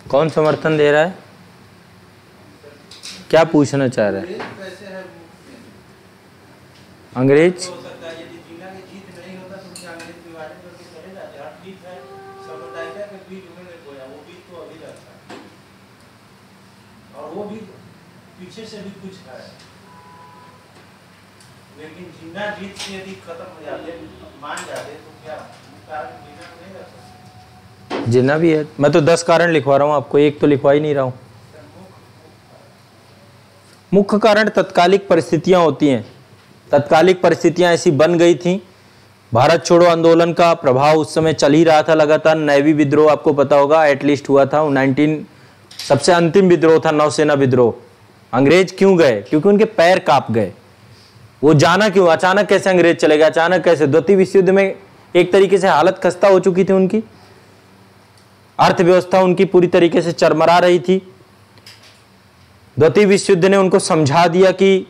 कौन समर्थन दे रहा है? क्या पूछना चाह रहा है? अंग्रेज वो भी पीछे से भी कुछ है, लेकिन जिन्ना जीत से यदि खत्म हो जाते, मान जाते, तो क्या कारण जिन्ना नहीं रख सकते? जिन्ना भी है। मैं तो 10 कारण लिखवा रहा हूँ आपको, एक तो लिखवा ही नहीं रहा हूँ। मुख्य कारण तत्कालिक परिस्थितियां होती हैं। तत्कालिक परिस्थितियां ऐसी बन गई थी। भारत छोड़ो आंदोलन का प्रभाव उस समय चल ही रहा था लगातार। नैवी विद्रोह आपको पता होगा, एटलीस्ट हुआ था 19, सबसे अंतिम विद्रोह था नौसेना विद्रोह। अंग्रेज क्यों गए? क्योंकि उनके पैर कांप गए। वो जाना क्यों? अचानक कैसे अंग्रेज चले गए? अचानक कैसे? द्वितीय विश्व युद्ध में एक तरीके से हालत खस्ता हो चुकी थी उनकी, अर्थव्यवस्था उनकी पूरी तरीके से चरमरा रही थी। द्वितीय विश्व युद्ध ने उनको समझा दिया कि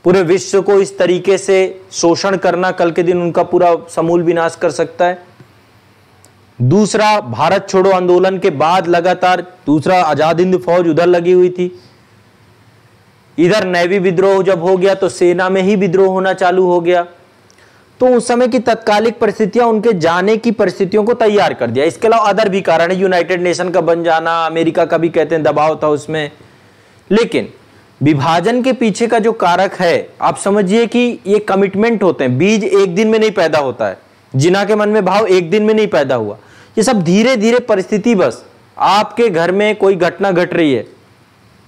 पूरे विश्व को इस तरीके से शोषण करना कल के दिन उनका पूरा समूल विनाश कर सकता है। दूसरा, भारत छोड़ो आंदोलन के बाद लगातार दूसरा आजाद हिंद फौज उधर लगी हुई थी। इधर नेवी विद्रोह जब हो गया तो सेना में ही विद्रोह होना चालू हो गया। तो उस समय की तत्कालिक परिस्थितियां उनके जाने की परिस्थितियों को तैयार कर दिया। इसके अलावा अदर भी कारण है, यूनाइटेड नेशन का बन जाना, अमेरिका का भी कहते हैं दबाव था उसमें। लेकिन विभाजन के पीछे का जो कारक है, आप समझिए कि ये कमिटमेंट होते हैं। बीज एक दिन में नहीं पैदा होता है, जिन्ना के मन में भाव एक दिन में नहीं पैदा हुआ। ये सब धीरे धीरे परिस्थिति, बस आपके घर में कोई घटना घट रही है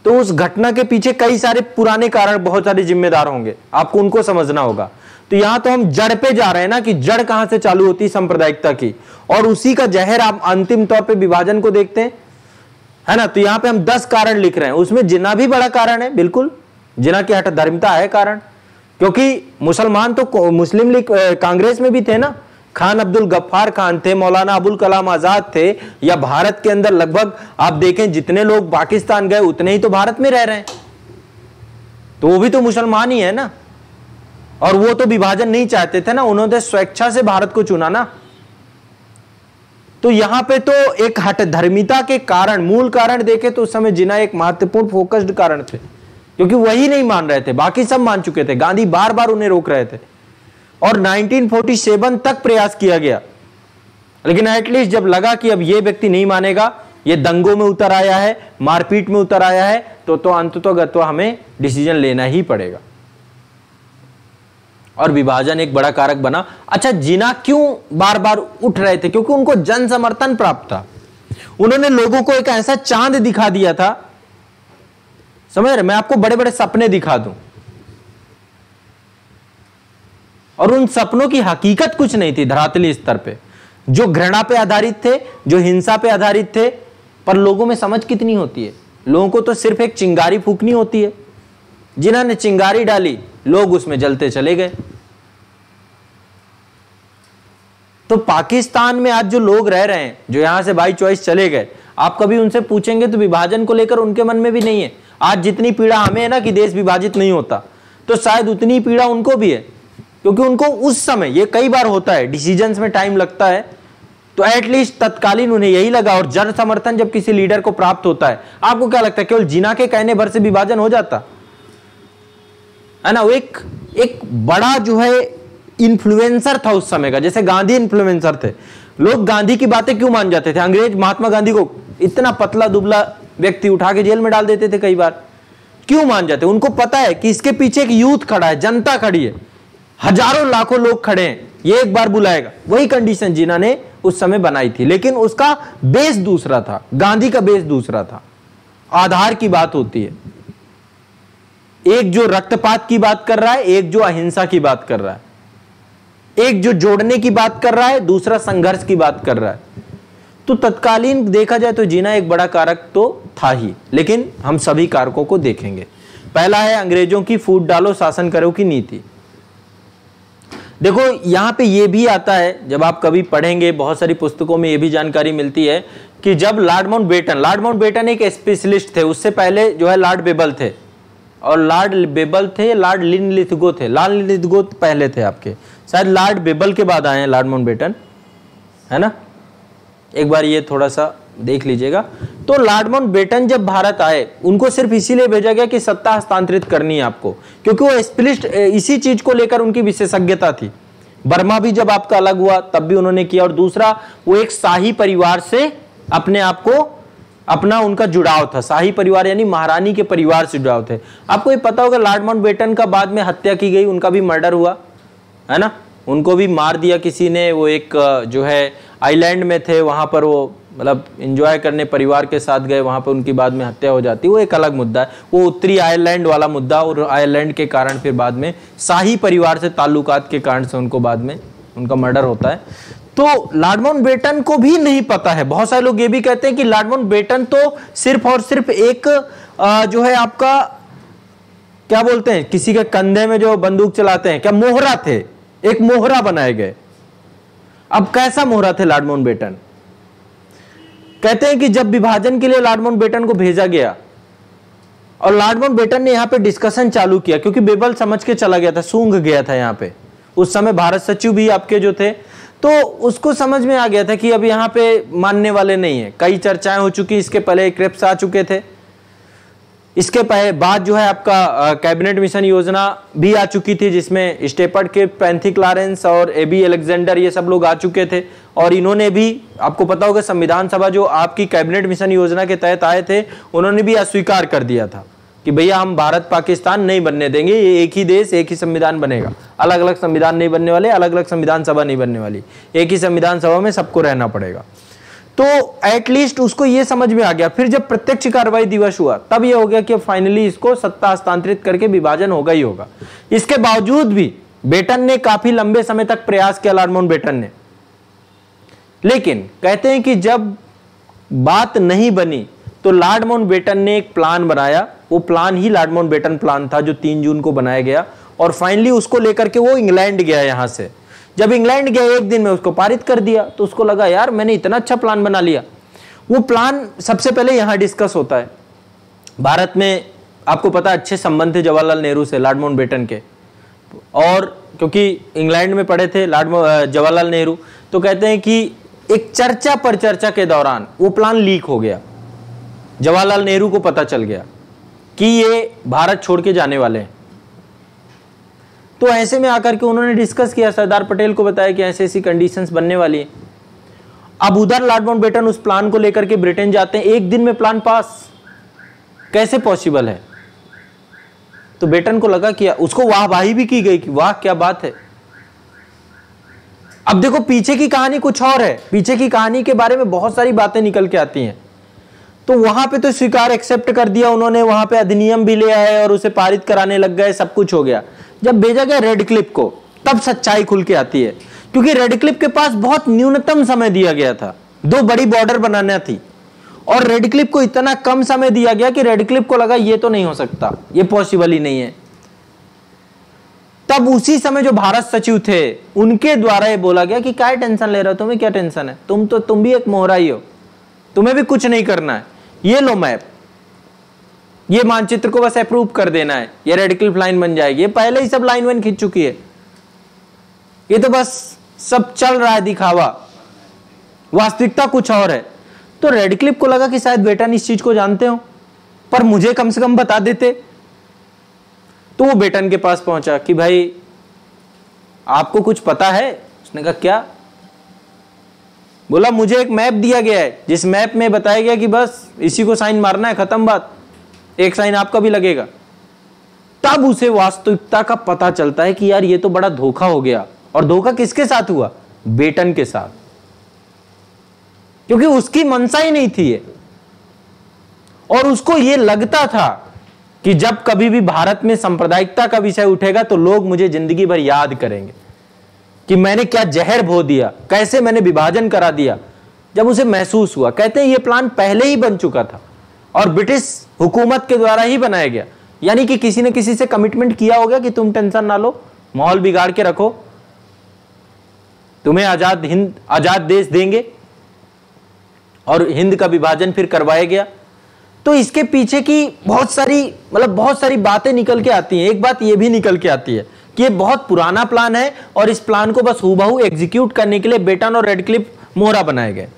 तो उस घटना के पीछे कई सारे पुराने कारण, बहुत सारे जिम्मेदार होंगे, आपको उनको समझना होगा। तो यहां तो हम जड़ पे जा रहे हैं ना, कि जड़ कहां से चालू होती है सांप्रदायिकता की, और उसी का जहर आप अंतिम तौर पे विभाजन को देखते हैं, है ना। तो यहां पे हम 10 कारण लिख रहे हैं, उसमें जिन्ना भी बड़ा कारण है, बिल्कुल जिन्ना की हठ धर्मिता है कारण, क्योंकि मुसलमान तो मुस्लिम लीग कांग्रेस में भी थे ना। खान अब्दुल गफ्फार खान थे, मौलाना अबुल कलाम आजाद थे, या भारत के अंदर लगभग आप देखें जितने लोग पाकिस्तान गए उतने ही तो भारत में रह रहे हैं, तो वो भी तो मुसलमान ही है ना। और वो तो विभाजन नहीं चाहते थे ना, उन्होंने स्वेच्छा से भारत को चुना ना। तो यहां पे तो एक हठ धर्मिता के कारण, मूल कारण देखे तो उस समय जिन्ना एक महत्वपूर्ण फोकस्ड कारण थे, क्योंकि वही नहीं मान रहे थे, बाकी सब मान चुके थे। गांधी बार बार उन्हें रोक रहे थे और 1947 तक प्रयास किया गया लेकिन एटलीस्ट जब लगा कि अब ये व्यक्ति नहीं मानेगा, ये दंगों में उतर आया है, मारपीट में उतर आया है, तो अंततोगत्वा हमें डिसीजन लेना ही पड़ेगा। और विभाजन एक बड़ा कारक बना। अच्छा, जिन्ना क्यों बार बार उठ रहे थे? क्योंकि उनको जन समर्थन प्राप्त था। उन्होंने लोगों को एक ऐसा चांद दिखा दिया था, समझ रहे, मैं आपको बड़े बड़े सपने दिखा दूं, और उन सपनों की हकीकत कुछ नहीं थी धरातली स्तर पे, जो घृणा पे आधारित थे, जो हिंसा पे आधारित थे। पर लोगों में समझ कितनी होती है? लोगों को तो सिर्फ एक चिंगारी फूकनी होती है। जिन्होंने चिंगारी डाली, लोग उसमें जलते चले गए। तो पाकिस्तान में आज जो लोग रह रहे हैं, जो यहां से बाई चॉइस चले गए, आप कभी उनसे पूछेंगे तो विभाजन को लेकर उनके मन में भी नहीं है। आज जितनी पीड़ा हमें है ना कि देश विभाजित नहीं होता, तो शायद उतनी पीड़ा उनको भी है, क्योंकि उनको उस समय, ये कई बार होता है, डिसीजंस में टाइम लगता है, तो एटलीस्ट तत्कालीन उन्हें यही लगा। और जन समर्थन जब किसी लीडर को प्राप्त होता है, आपको क्या लगता है केवल जिन्ना के कहने भर से विभाजन हो जाता है ना? वो एक बड़ा जो है इन्फ्लुएंसर था उस समय का, जैसे गांधी इन्फ्लुएंसर थे। लोग गांधी की बातें क्यों मान जाते थे? अंग्रेज महात्मा गांधी को, इतना पतला दुबला व्यक्ति, उठा के जेल में डाल देते थे कई बार। क्यों मान जाते? उनको पता है कि इसके पीछे एक यूथ खड़ा है, जनता खड़ी है, हजारों लाखों लोग खड़े हैं, ये एक बार बुलाएगा। वही कंडीशन जिन्ना ने उस समय बनाई थी, लेकिन उसका बेस दूसरा था, गांधी का बेस दूसरा था। आधार की बात होती है, एक जो रक्तपात की बात कर रहा है, एक जो अहिंसा की बात कर रहा है, एक जो जोड़ने की बात कर रहा है, दूसरा संघर्ष की बात कर रहा है। तो तत्कालीन देखा जाए तो जिन्ना एक बड़ा कारक तो था ही, लेकिन हम सभी कारकों को देखेंगे। पहला है अंग्रेजों की फूट डालो शासन करो की नीति। देखो यहां पे ये भी आता है, जब आप कभी पढ़ेंगे, बहुत सारी पुस्तकों में ये भी जानकारी मिलती है कि जब लॉर्ड माउंटबेटन एक स्पेशलिस्ट थे, उससे पहले जो है लॉर्ड बेबल थे, और लॉर्ड बेबल थे, लॉर्ड लिनलिथगो थे, लॉर्ड लिनलिथगो पहले थे आपके, शायद लॉर्ड बेबल के बाद आए हैं लॉर्ड माउंटबेटन, है ना? एक बार ये थोड़ा सा देख लीजिएगा। तो लॉर्ड माउंटबेटन जब भारत आए, उनको सिर्फ इसीलिए भेजा गया कि सत्ता हस्तांतरित करनी है आपको, क्योंकि वो स्पेशलिस्ट इसी चीज को लेकर उनकी विशेषज्ञता थी। बर्मा भी जब आपका अलग हुआ तब भी उन्होंने किया, और दूसरा वो एक शाही परिवार से अपने आप को, अपना उनका जुड़ाव था। शाही परिवार यानी महारानी के परिवार से जुड़ाव थे। आपको ये पता होगा लॉर्ड माउंटबेटन का बाद में हत्या की गई, उनका भी मर्डर हुआ, है ना? उनको भी मार दिया किसी ने। वो एक जो है आइलैंड में थे, वहां पर वो मतलब एंजॉय करने परिवार के साथ गए, वहां पर उनकी बाद में हत्या हो जाती है। वो एक अलग मुद्दा है, वो उत्तरी आयरलैंड वाला मुद्दा, और आयरलैंड के कारण फिर बाद में शाही परिवार से ताल्लुकात के कारण से उनको बाद में उनका मर्डर होता है। तो लॉर्ड माउंटबेटन को भी नहीं पता है। बहुत सारे लोग ये भी कहते हैं कि लॉर्ड माउंटबेटन तो सिर्फ और सिर्फ एक जो है आपका क्या बोलते हैं, किसी के कंधे में जो बंदूक चलाते हैं, क्या मोहरा थे, एक मोहरा बनाए गए। अब कैसा मोहरा थे लॉर्ड माउंटबेटन? कहते हैं कि जब विभाजन के लिए लॉर्ड माउंटबेटन को भेजा गया और लॉर्ड माउंटबेटन ने यहां पे डिस्कशन चालू किया, क्योंकि बेबल समझ के चला गया था, सूंघ गया था यहां पे। उस समय भारत सचिव भी आपके जो थे, तो उसको समझ में आ गया था कि अब यहां पे मानने वाले नहीं है। कई चर्चाएं हो चुकी, इसके पहले क्रिप्स आ चुके थे, इसके बाद जो है आपका कैबिनेट मिशन योजना भी आ चुकी थी, जिसमें स्टेपर्ड के पैंथिक लॉरेंस और एबी अलेक्जेंडर ये सब लोग आ चुके थे। और इन्होंने भी, आपको पता होगा, संविधान सभा जो आपकी कैबिनेट मिशन योजना के तहत आए थे, उन्होंने भी अस्वीकार कर दिया था कि भैया हम भारत पाकिस्तान नहीं बनने देंगे, ये एक ही देश एक ही संविधान बनेगा, अलग अलग संविधान नहीं बनने वाले, अलग अलग संविधान सभा नहीं बनने वाली, एक ही संविधान सभा में सबको रहना पड़ेगा। तो एटलीस्ट उसको ये समझ में आ गया। फिर जब प्रत्यक्ष कार्रवाई दिवस हुआ, तब ये हो गया कि फाइनली इसको सत्ता हस्तांतरित करके विभाजन होगा ही होगा। इसके बावजूद भी बेटन ने काफी लंबे समय तक प्रयास किया, लॉर्ड माउंटबेटन ने, लेकिन कहते हैं कि जब बात नहीं बनी तो लॉर्ड माउंटबेटन ने एक प्लान बनाया। वो प्लान ही लॉर्ड माउंटबेटन प्लान था, जो 3 जून को बनाया गया, और फाइनली उसको लेकर के वो इंग्लैंड गया। यहां से जब इंग्लैंड गया, एक दिन में उसको पारित कर दिया। तो उसको लगा यार मैंने इतना अच्छा प्लान बना लिया। वो प्लान सबसे पहले यहां डिस्कस होता है। भारत में आपको पता अच्छे संबंध थे जवाहरलाल नेहरू से, लॉर्ड माउंटबेटन के, और क्योंकि इंग्लैंड में पढ़े थे जवाहरलाल नेहरू, तो कहते हैं कि एक चर्चा पर चर्चा के दौरान वो प्लान लीक हो गया। जवाहरलाल नेहरू को पता चल गया कि ये भारत छोड़ के जाने वाले हैं। तो ऐसे में आकर के उन्होंने डिस्कस किया, सरदार पटेल को बताया कि ऐसी ऐसी कंडीशंस बनने वाली है। अब उधर लॉर्ड माउंटबेटन उस प्लान को लेकर के ब्रिटेन जाते हैं, एक दिन में प्लान पास, कैसे पॉसिबल है? तो बेटन को लगा कि उसको वाहवाही भी की गई कि वाह क्या बात है। अब देखो पीछे की कहानी कुछ और है, पीछे की कहानी के बारे में बहुत सारी बातें निकल के आती हैं। तो वहां पे तो स्वीकार एक्सेप्ट कर दिया उन्होंने, वहां पे अधिनियम भी ले आए और उसे पारित कराने लग गए, सब कुछ हो गया। जब भेजा गया रेडक्लिफ को, तब सच्चाई खुल के आती है, क्योंकि रेडक्लिफ के पास बहुत न्यूनतम समय दिया गया था, 2 बड़ी बॉर्डर बनाना थी, और रेडक्लिफ को इतना कम समय दिया गया कि रेडक्लिफ को लगा ये तो नहीं हो सकता, ये पॉसिबल ही नहीं है। तब उसी समय जो भारत सचिव थे उनके द्वारा ये बोला गया कि क्या टेंशन ले रहे हो, तुम्हें क्या टेंशन है, तुम भी एक मोहरा ही हो, तुम्हें भी कुछ नहीं करना है, ये लो मैप, ये मानचित्र को बस अप्रूव कर देना है, ये रेडक्लिफ लाइन बन जाएगी। ये पहले ही सब लाइन वन खींच चुकी है, ये तो बस सब चल रहा है दिखावा, वास्तविकता कुछ और है। तो रेडक्लिफ को लगा कि शायद बेटन इस चीज को जानते हो, पर मुझे कम से कम बता देते। तो वो बेटन के पास पहुंचा कि भाई आपको कुछ पता है? उसने कहा क्या? बोला मुझे एक मैप दिया गया है, जिस मैप में बताया गया कि बस इसी को साइन मारना है, खत्म बात, एक साइन आपका भी लगेगा। तब उसे वास्तविकता का पता चलता है कि यार ये तो बड़ा धोखा हो गया। और धोखा किसके साथ हुआ? बेटन के साथ, क्योंकि उसकी मंशा ही नहीं थी ये। और उसको ये लगता था कि जब कभी भी भारत में सांप्रदायिकता का विषय उठेगा तो लोग मुझे जिंदगी भर याद करेंगे कि मैंने क्या जहर बो दिया, कैसे मैंने विभाजन करा दिया। जब उसे महसूस हुआ, कहते हैं ये प्लान पहले ही बन चुका था और ब्रिटिश हुकूमत के द्वारा ही बनाया गया, यानी कि किसी ने किसी से कमिटमेंट किया होगा कि तुम टेंशन ना लो, माहौल बिगाड़ के रखो, तुम्हें आजाद देश देंगे, और हिंद का विभाजन फिर करवाया गया। तो इसके पीछे की बहुत सारी बातें निकल के आती हैं। एक बात ये भी निकल के आती है कि ये बहुत पुराना प्लान है और इस प्लान को बस हूबहू एग्जीक्यूट करने के लिए बेटन और रेडक्लिफ मोहरा बनाए गए।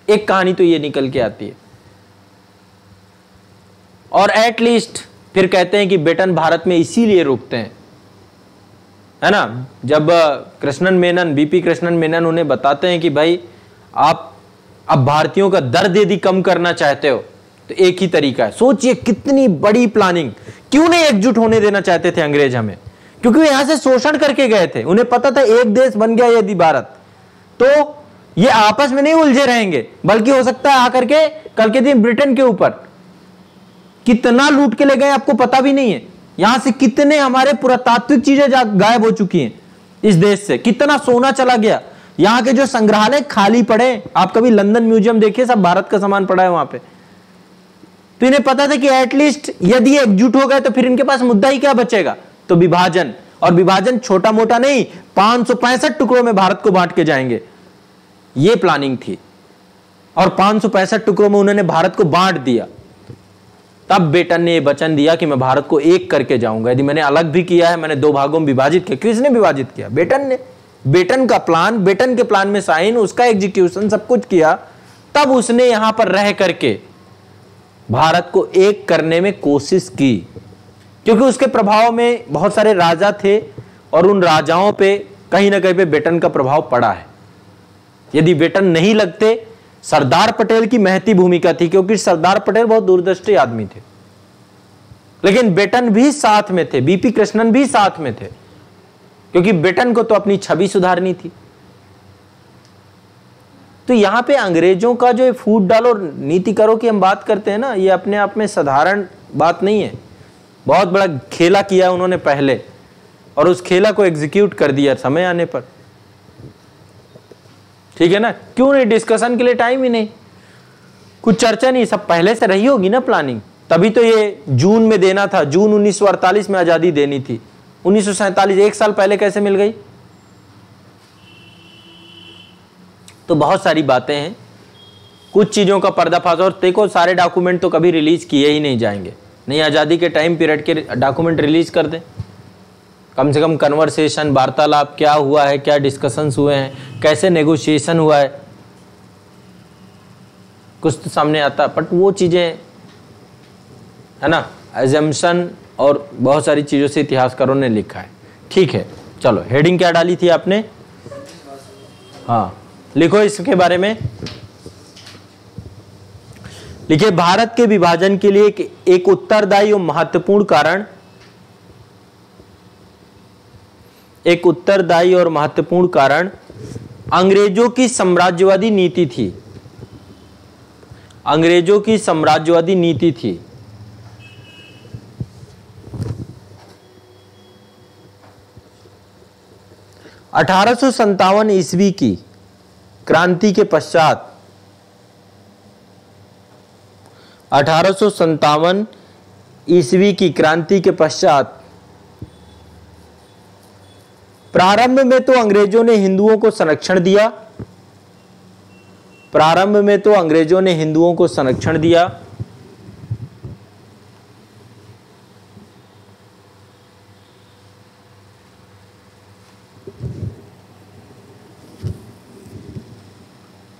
एक कहानी तो ये निकल के आती है। और एटलीस्ट फिर कहते हैं कि बेटन भारत में इसीलिए रुकते हैं, है ना। जब कृष्णन मेनन, बीपी कृष्णन मेनन उन्हें बताते हैं कि भाई आप अब भारतीयों का दर्द यदि कम करना चाहते हो तो एक ही तरीका है। सोचिए कितनी बड़ी प्लानिंग, क्यों नहीं एकजुट होने देना चाहते थे अंग्रेज हमें, क्योंकि वो यहां से शोषण करके गए थे। उन्हें पता था एक देश बन गया यदि भारत, तो ये आपस में नहीं उलझे रहेंगे, बल्कि हो सकता है आकर के कल के दिन ब्रिटेन के ऊपर कितना लूट के ले गए आपको पता भी नहीं है। यहां से कितने हमारे पुरातात्विक चीजें गायब हो चुकी हैं इस देश से, कितना सोना चला गया। यहां के जो संग्रहालय खाली पड़े, आप कभी लंदन म्यूजियम देखिए, सब भारत का सामान पड़ा है वहां पे। तो इन्हें पता था कि एटलीस्ट यदि एकजुट हो गए तो फिर इनके पास मुद्दा ही क्या बचेगा, तो विभाजन। और विभाजन छोटा मोटा नहीं, 565 टुकड़ों में भारत को बांट के जाएंगे, ये प्लानिंग थी। और 565 टुकड़ों में उन्होंने भारत को बांट दिया। तब बेटन ने यह वचन दिया कि मैं भारत को एक करके जाऊंगा। यदि मैंने अलग भी किया है, मैंने 2 भागों में विभाजित किया। किसने विभाजित किया? बेटन ने। बेटन का प्लान, बेटन के प्लान में साइन, उसका एग्जीक्यूशन, सब कुछ किया। तब उसने यहां पर रह करके भारत को एक करने में कोशिश की, क्योंकि उसके प्रभाव में बहुत सारे राजा थे और उन राजाओं पे कहीं ना कहीं पे बेटन का प्रभाव पड़ा है। यदि बेटन नहीं लगते, सरदार पटेल की महती भूमिका थी, क्योंकि सरदार पटेल बहुत दूरदृष्टि आदमी थे, लेकिन बेटन भी साथ में थे, बीपी कृष्णन भी साथ में थे, क्योंकि बेटन को तो अपनी छवि सुधारनी थी। तो यहां पे अंग्रेजों का जो फूट डालो नीति करो की हम बात करते हैं ना, ये अपने आप में साधारण बात नहीं है। बहुत बड़ा खेला किया उन्होंने पहले, और उस खेला को एग्जीक्यूट कर दिया समय आने पर। ठीक है ना, क्यों नहीं? डिस्कशन के लिए टाइम ही नहीं, कुछ चर्चा नहीं, सब पहले से रही होगी ना प्लानिंग। तभी तो ये जून में देना था, जून 1948 में आजादी देनी थी। 1947 1 साल पहले कैसे मिल गई? तो बहुत सारी बातें हैं, कुछ चीजों का पर्दाफाश। और देखो सारे डॉक्यूमेंट तो कभी रिलीज किए ही नहीं जाएंगे, नहीं आजादी के टाइम पीरियड के डॉक्यूमेंट रिलीज कर दें। कम से कम कन्वर्सेशन, वार्तालाप क्या हुआ है, क्या डिस्कशंस हुए हैं, कैसे नेगोशिएशन हुआ है, कुछ तो सामने आता। बट वो चीजें है ना, एजम्पशन और बहुत सारी चीजों से इतिहासकारों ने लिखा है। ठीक है, चलो हेडिंग क्या डाली थी आपने? हाँ, लिखो इसके बारे में। लिखिए, भारत के विभाजन के लिए एक उत्तरदायी और महत्वपूर्ण कारण, एक उत्तरदायी और महत्वपूर्ण कारण अंग्रेजों की साम्राज्यवादी नीति थी। अंग्रेजों की साम्राज्यवादी नीति थी। (1857) ईस्वी की क्रांति के पश्चात, 1857 ईस्वी की क्रांति के पश्चात प्रारंभ में तो अंग्रेजों ने हिंदुओं को संरक्षण दिया। प्रारंभ में तो अंग्रेजों ने हिंदुओं को संरक्षण दिया।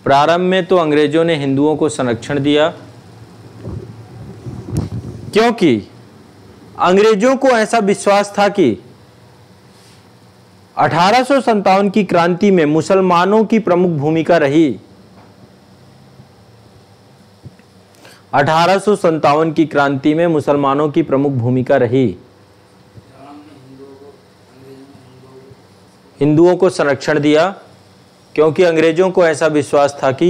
प्रारंभ में तो अंग्रेजों ने हिंदुओं को संरक्षण दिया, क्योंकि अंग्रेजों को ऐसा विश्वास था कि 1857 की क्रांति में मुसलमानों की प्रमुख भूमिका रही। 1857 की क्रांति में मुसलमानों की प्रमुख भूमिका रही। हिंदुओं को संरक्षण दिया, क्योंकि अंग्रेजों को ऐसा विश्वास था कि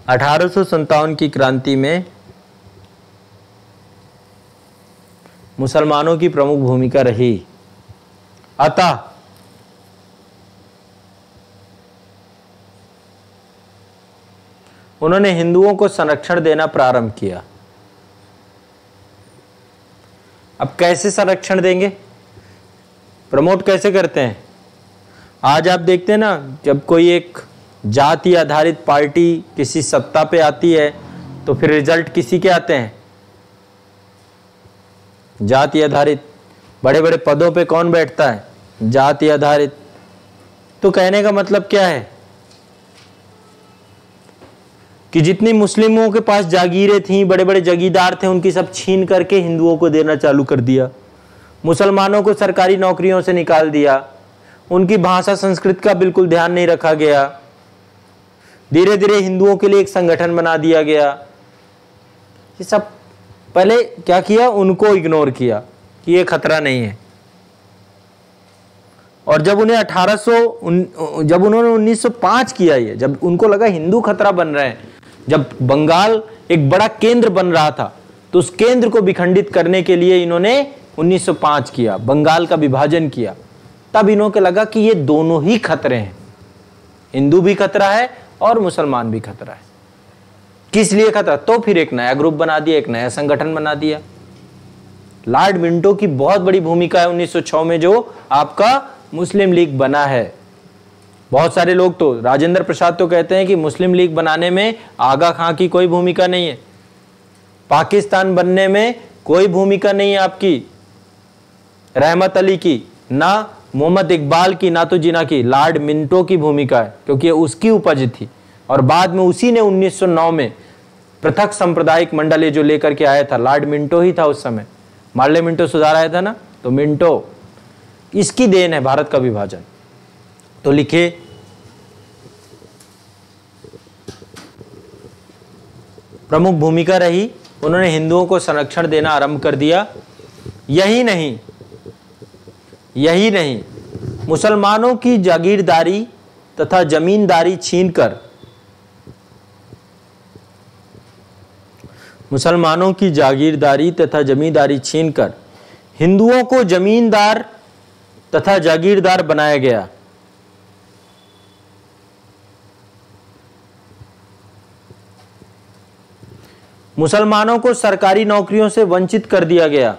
1857 की क्रांति में मुसलमानों की प्रमुख भूमिका रही। अतः उन्होंने हिंदुओं को संरक्षण देना प्रारंभ किया। अब कैसे संरक्षण देंगे, प्रमोट कैसे करते हैं? आज आप देखते हैं ना, जब कोई एक जाति आधारित पार्टी किसी सत्ता पे आती है तो फिर रिजल्ट किसी के आते हैं? जाति आधारित। बड़े बड़े पदों पे कौन बैठता है? जाति आधारित। तो कहने का मतलब क्या है कि जितनी मुस्लिमों के पास जागीरें थीं, बड़े बड़े जगीरदार थे, उनकी सब छीन करके हिंदुओं को देना चालू कर दिया। मुसलमानों को सरकारी नौकरियों से निकाल दिया। उनकी भाषा संस्कृत का बिल्कुल ध्यान नहीं रखा गया। धीरे धीरे हिंदुओं के लिए एक संगठन बना दिया गया। ये सब पहले क्या किया? उनको इग्नोर किया कि ये खतरा नहीं है। और जब उन्हें जब उन्होंने 1905 किया, ये जब उनको लगा हिंदू खतरा बन रहे हैं, जब बंगाल एक बड़ा केंद्र बन रहा था, तो उस केंद्र को विखंडित करने के लिए इन्होंने 1905 किया, बंगाल का विभाजन किया। तब इन्होंने लगा कि ये दोनों ही खतरे हैं, हिंदू भी खतरा है और मुसलमान भी खतरा है। किस लिए खतरा? तो फिर एक नया ग्रुप बना दिया, एक नया संगठन बना दिया। लॉर्ड मिंटो की बहुत बड़ी भूमिका है 1906 में, जो आपका मुस्लिम लीग बना है। बहुत सारे लोग तो, राजेंद्र प्रसाद तो कहते हैं कि मुस्लिम लीग बनाने में आगा खां की कोई भूमिका नहीं है, पाकिस्तान बनने में कोई भूमिका नहीं है आपकी, रहमत अली की, ना मोहम्मद इकबाल की, ना तो जिना की। लॉर्ड मिंटो की भूमिका है, क्योंकि उसकी उपज थी। और बाद में उसी ने 1909 में पृथक सांप्रदायिक मंडल जो लेकर के आया था, लॉर्ड मिंटो ही था उस समय। मार्ले मिंटो सुधार आया था ना, तो मिंटो, इसकी देन है भारत का विभाजन। तो लिखे, प्रमुख भूमिका रही, उन्होंने हिंदुओं को संरक्षण देना आरंभ कर दिया। यही नहीं, मुसलमानों की जागीरदारी तथा जमींदारी छीनकर, मुसलमानों की जागीरदारी तथा जमींदारी छीनकर हिंदुओं को जमींदार तथा जागीरदार बनाया गया। मुसलमानों को सरकारी नौकरियों से वंचित कर दिया गया।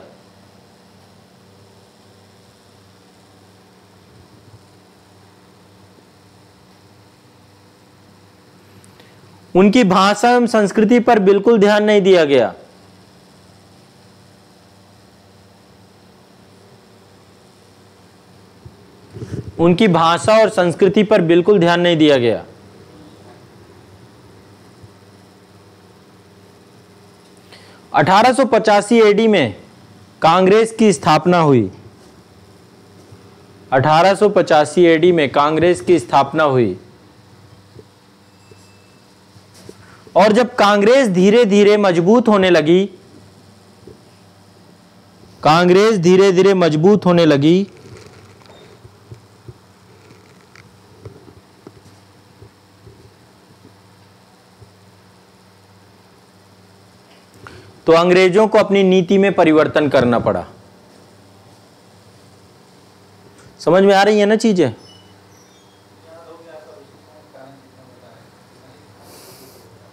उनकी भाषा एवं संस्कृति पर बिल्कुल ध्यान नहीं दिया गया। उनकी भाषा और संस्कृति पर बिल्कुल ध्यान नहीं दिया गया। (1885 AD में कांग्रेस की स्थापना हुई। 1885 एडी में कांग्रेस की स्थापना हुई और जब कांग्रेस धीरे धीरे मजबूत होने लगी, कांग्रेस धीरे धीरे मजबूत होने लगी, तो अंग्रेजों को अपनी नीति में परिवर्तन करना पड़ा। समझ में आ रही है ना चीजें?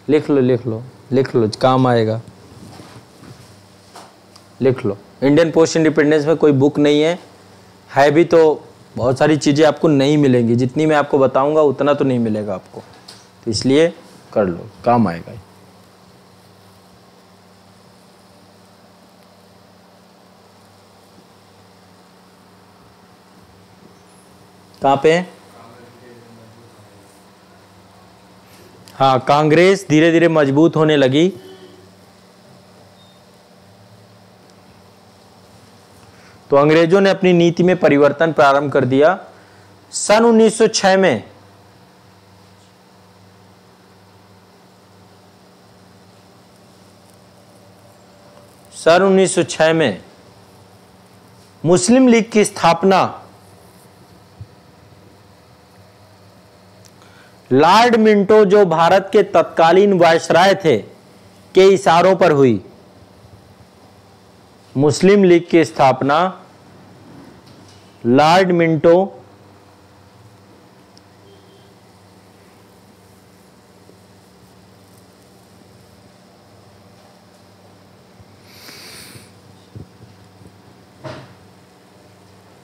लिख लो लिख लो लिख लो, काम आएगा, लिख लो। इंडियन पोस्ट इंडिपेंडेंस में कोई बुक नहीं है भी तो बहुत सारी चीज़ें आपको नहीं मिलेंगी, जितनी मैं आपको बताऊंगा उतना तो नहीं मिलेगा आपको, तो इसलिए कर लो, काम आएगा। कहाँ पे? हाँ, कांग्रेस धीरे धीरे मजबूत होने लगी तो अंग्रेजों ने अपनी नीति में परिवर्तन प्रारंभ कर दिया। सन 1906 में मुस्लिम लीग की स्थापना लॉर्ड मिंटो, जो भारत के तत्कालीन वायसराय थे, के इशारों पर हुई। मुस्लिम लीग की स्थापना लॉर्ड मिंटो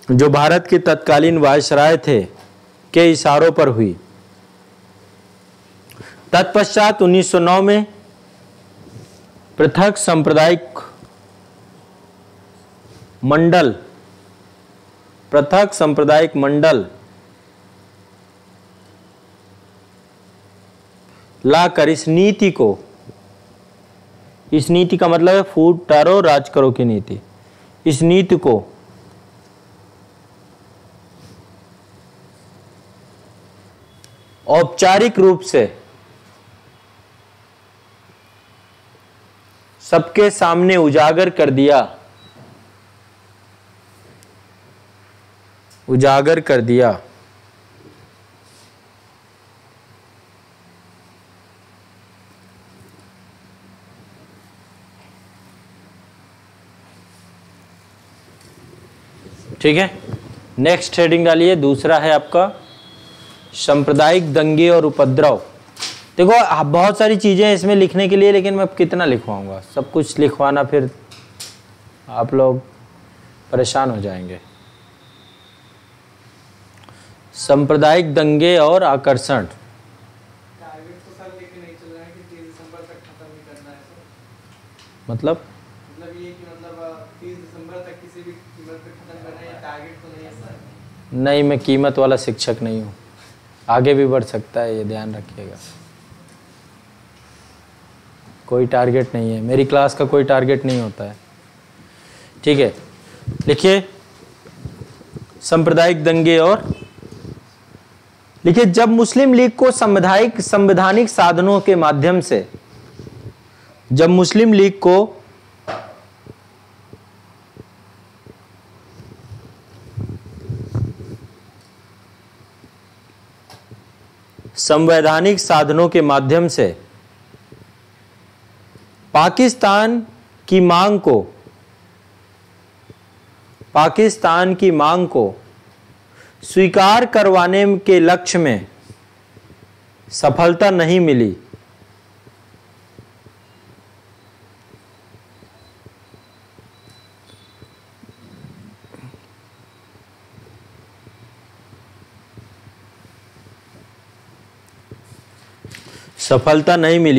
जो भारत के तत्कालीन वायसराय थे के इशारों पर हुई। तत्पश्चात 1909 में पृथक सांप्रदायिक मंडल लाकर इस नीति का मतलब है फूट टारो राज करो की नीति, इस नीति को औपचारिक रूप से सबके सामने उजागर कर दिया। ठीक है, नेक्स्ट हेडिंग डालिए। दूसरा है आपका सांप्रदायिक दंगे और उपद्रव। देखो बहुत सारी चीजें इसमें लिखने के लिए, लेकिन मैं कितना लिखवाऊंगा, सब कुछ लिखवाना फिर आप लोग परेशान हो जाएंगे। सांप्रदायिक दंगे और आकर्षण। टारगेट तो सर लेके नहीं चल रहा है कि 30 दिसंबर तक खत्म नहीं करना है सर। मतलब ये कि 30 दिसंबर तक किसी भी कीमत पे खत्म करना है, टारगेट तो नहीं है सर। नहीं, मैं कीमत वाला शिक्षक नहीं हूँ, आगे भी बढ़ सकता है, ये ध्यान रखिएगा। कोई टारगेट नहीं है, मेरी क्लास का कोई टारगेट नहीं होता है। ठीक है, लिखिए सांप्रदायिक दंगे और लिखिए जब मुस्लिम लीग को संवैधानिक साधनों के माध्यम से, जब मुस्लिम लीग को संवैधानिक साधनों के माध्यम से पाकिस्तान की मांग को स्वीकार करवाने के लक्ष्य में सफलता नहीं मिली,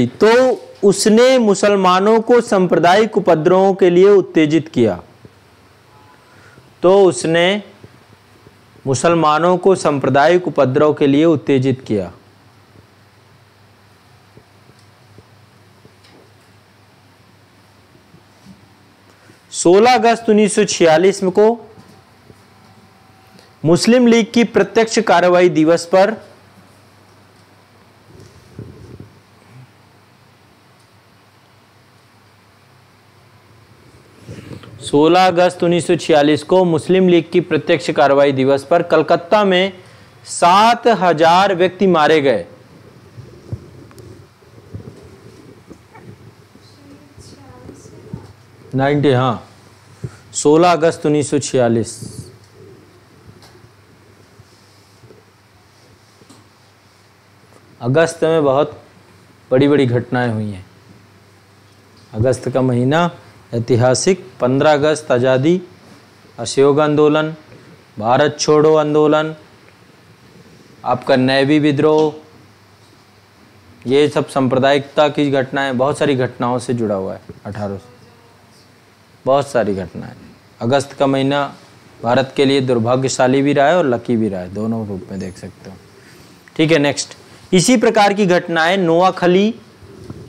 तो उसने मुसलमानों को सांप्रदायिक उपद्रवों के लिए उत्तेजित किया। मुसलमानों को सांप्रदायिक उपद्रव के लिए उत्तेजित किया। (16 अगस्त 1946 को मुस्लिम लीग की प्रत्यक्ष कार्रवाई दिवस पर 16 अगस्त 1946 को मुस्लिम लीग की प्रत्यक्ष कार्रवाई दिवस पर कलकत्ता में 7,000 व्यक्ति मारे गए। हाँ, 16 अगस्त 1946। अगस्त में बहुत बड़ी बड़ी घटनाएं हुई हैं। अगस्त का महीना ऐतिहासिक, 15 अगस्त आज़ादी, असहयोग आंदोलन, भारत छोड़ो आंदोलन, आपका नेवी विद्रोह, ये सब सांप्रदायिकता की घटनाएं, बहुत सारी घटनाओं से जुड़ा हुआ है। 1800 बहुत सारी घटनाएं। अगस्त का महीना भारत के लिए दुर्भाग्यशाली भी रहा है और लकी भी रहा है, दोनों रूप में देख सकते हो। ठीक है, नेक्स्ट। इसी प्रकार की घटनाएं नोआखली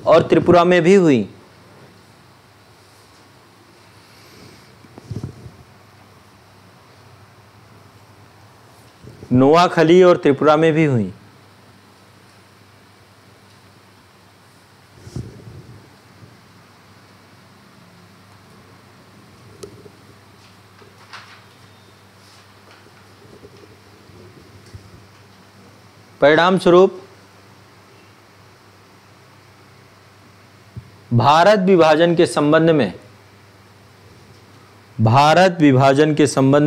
और त्रिपुरा में भी हुई। नोआखली और त्रिपुरा में भी हुई। परिणाम स्वरूप भारत विभाजन के संबंध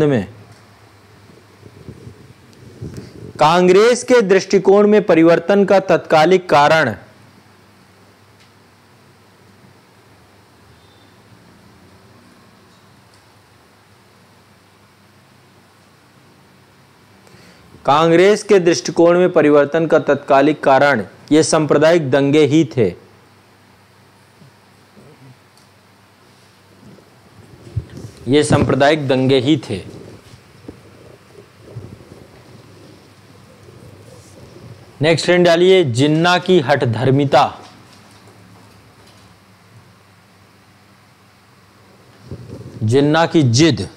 में कांग्रेस के दृष्टिकोण में परिवर्तन का तत्कालिक कारण ये सांप्रदायिक दंगे ही थे। नेक्स्ट ट्रेंड डालिए, जिन्ना की हठधर्मिता। जिन्ना की जिद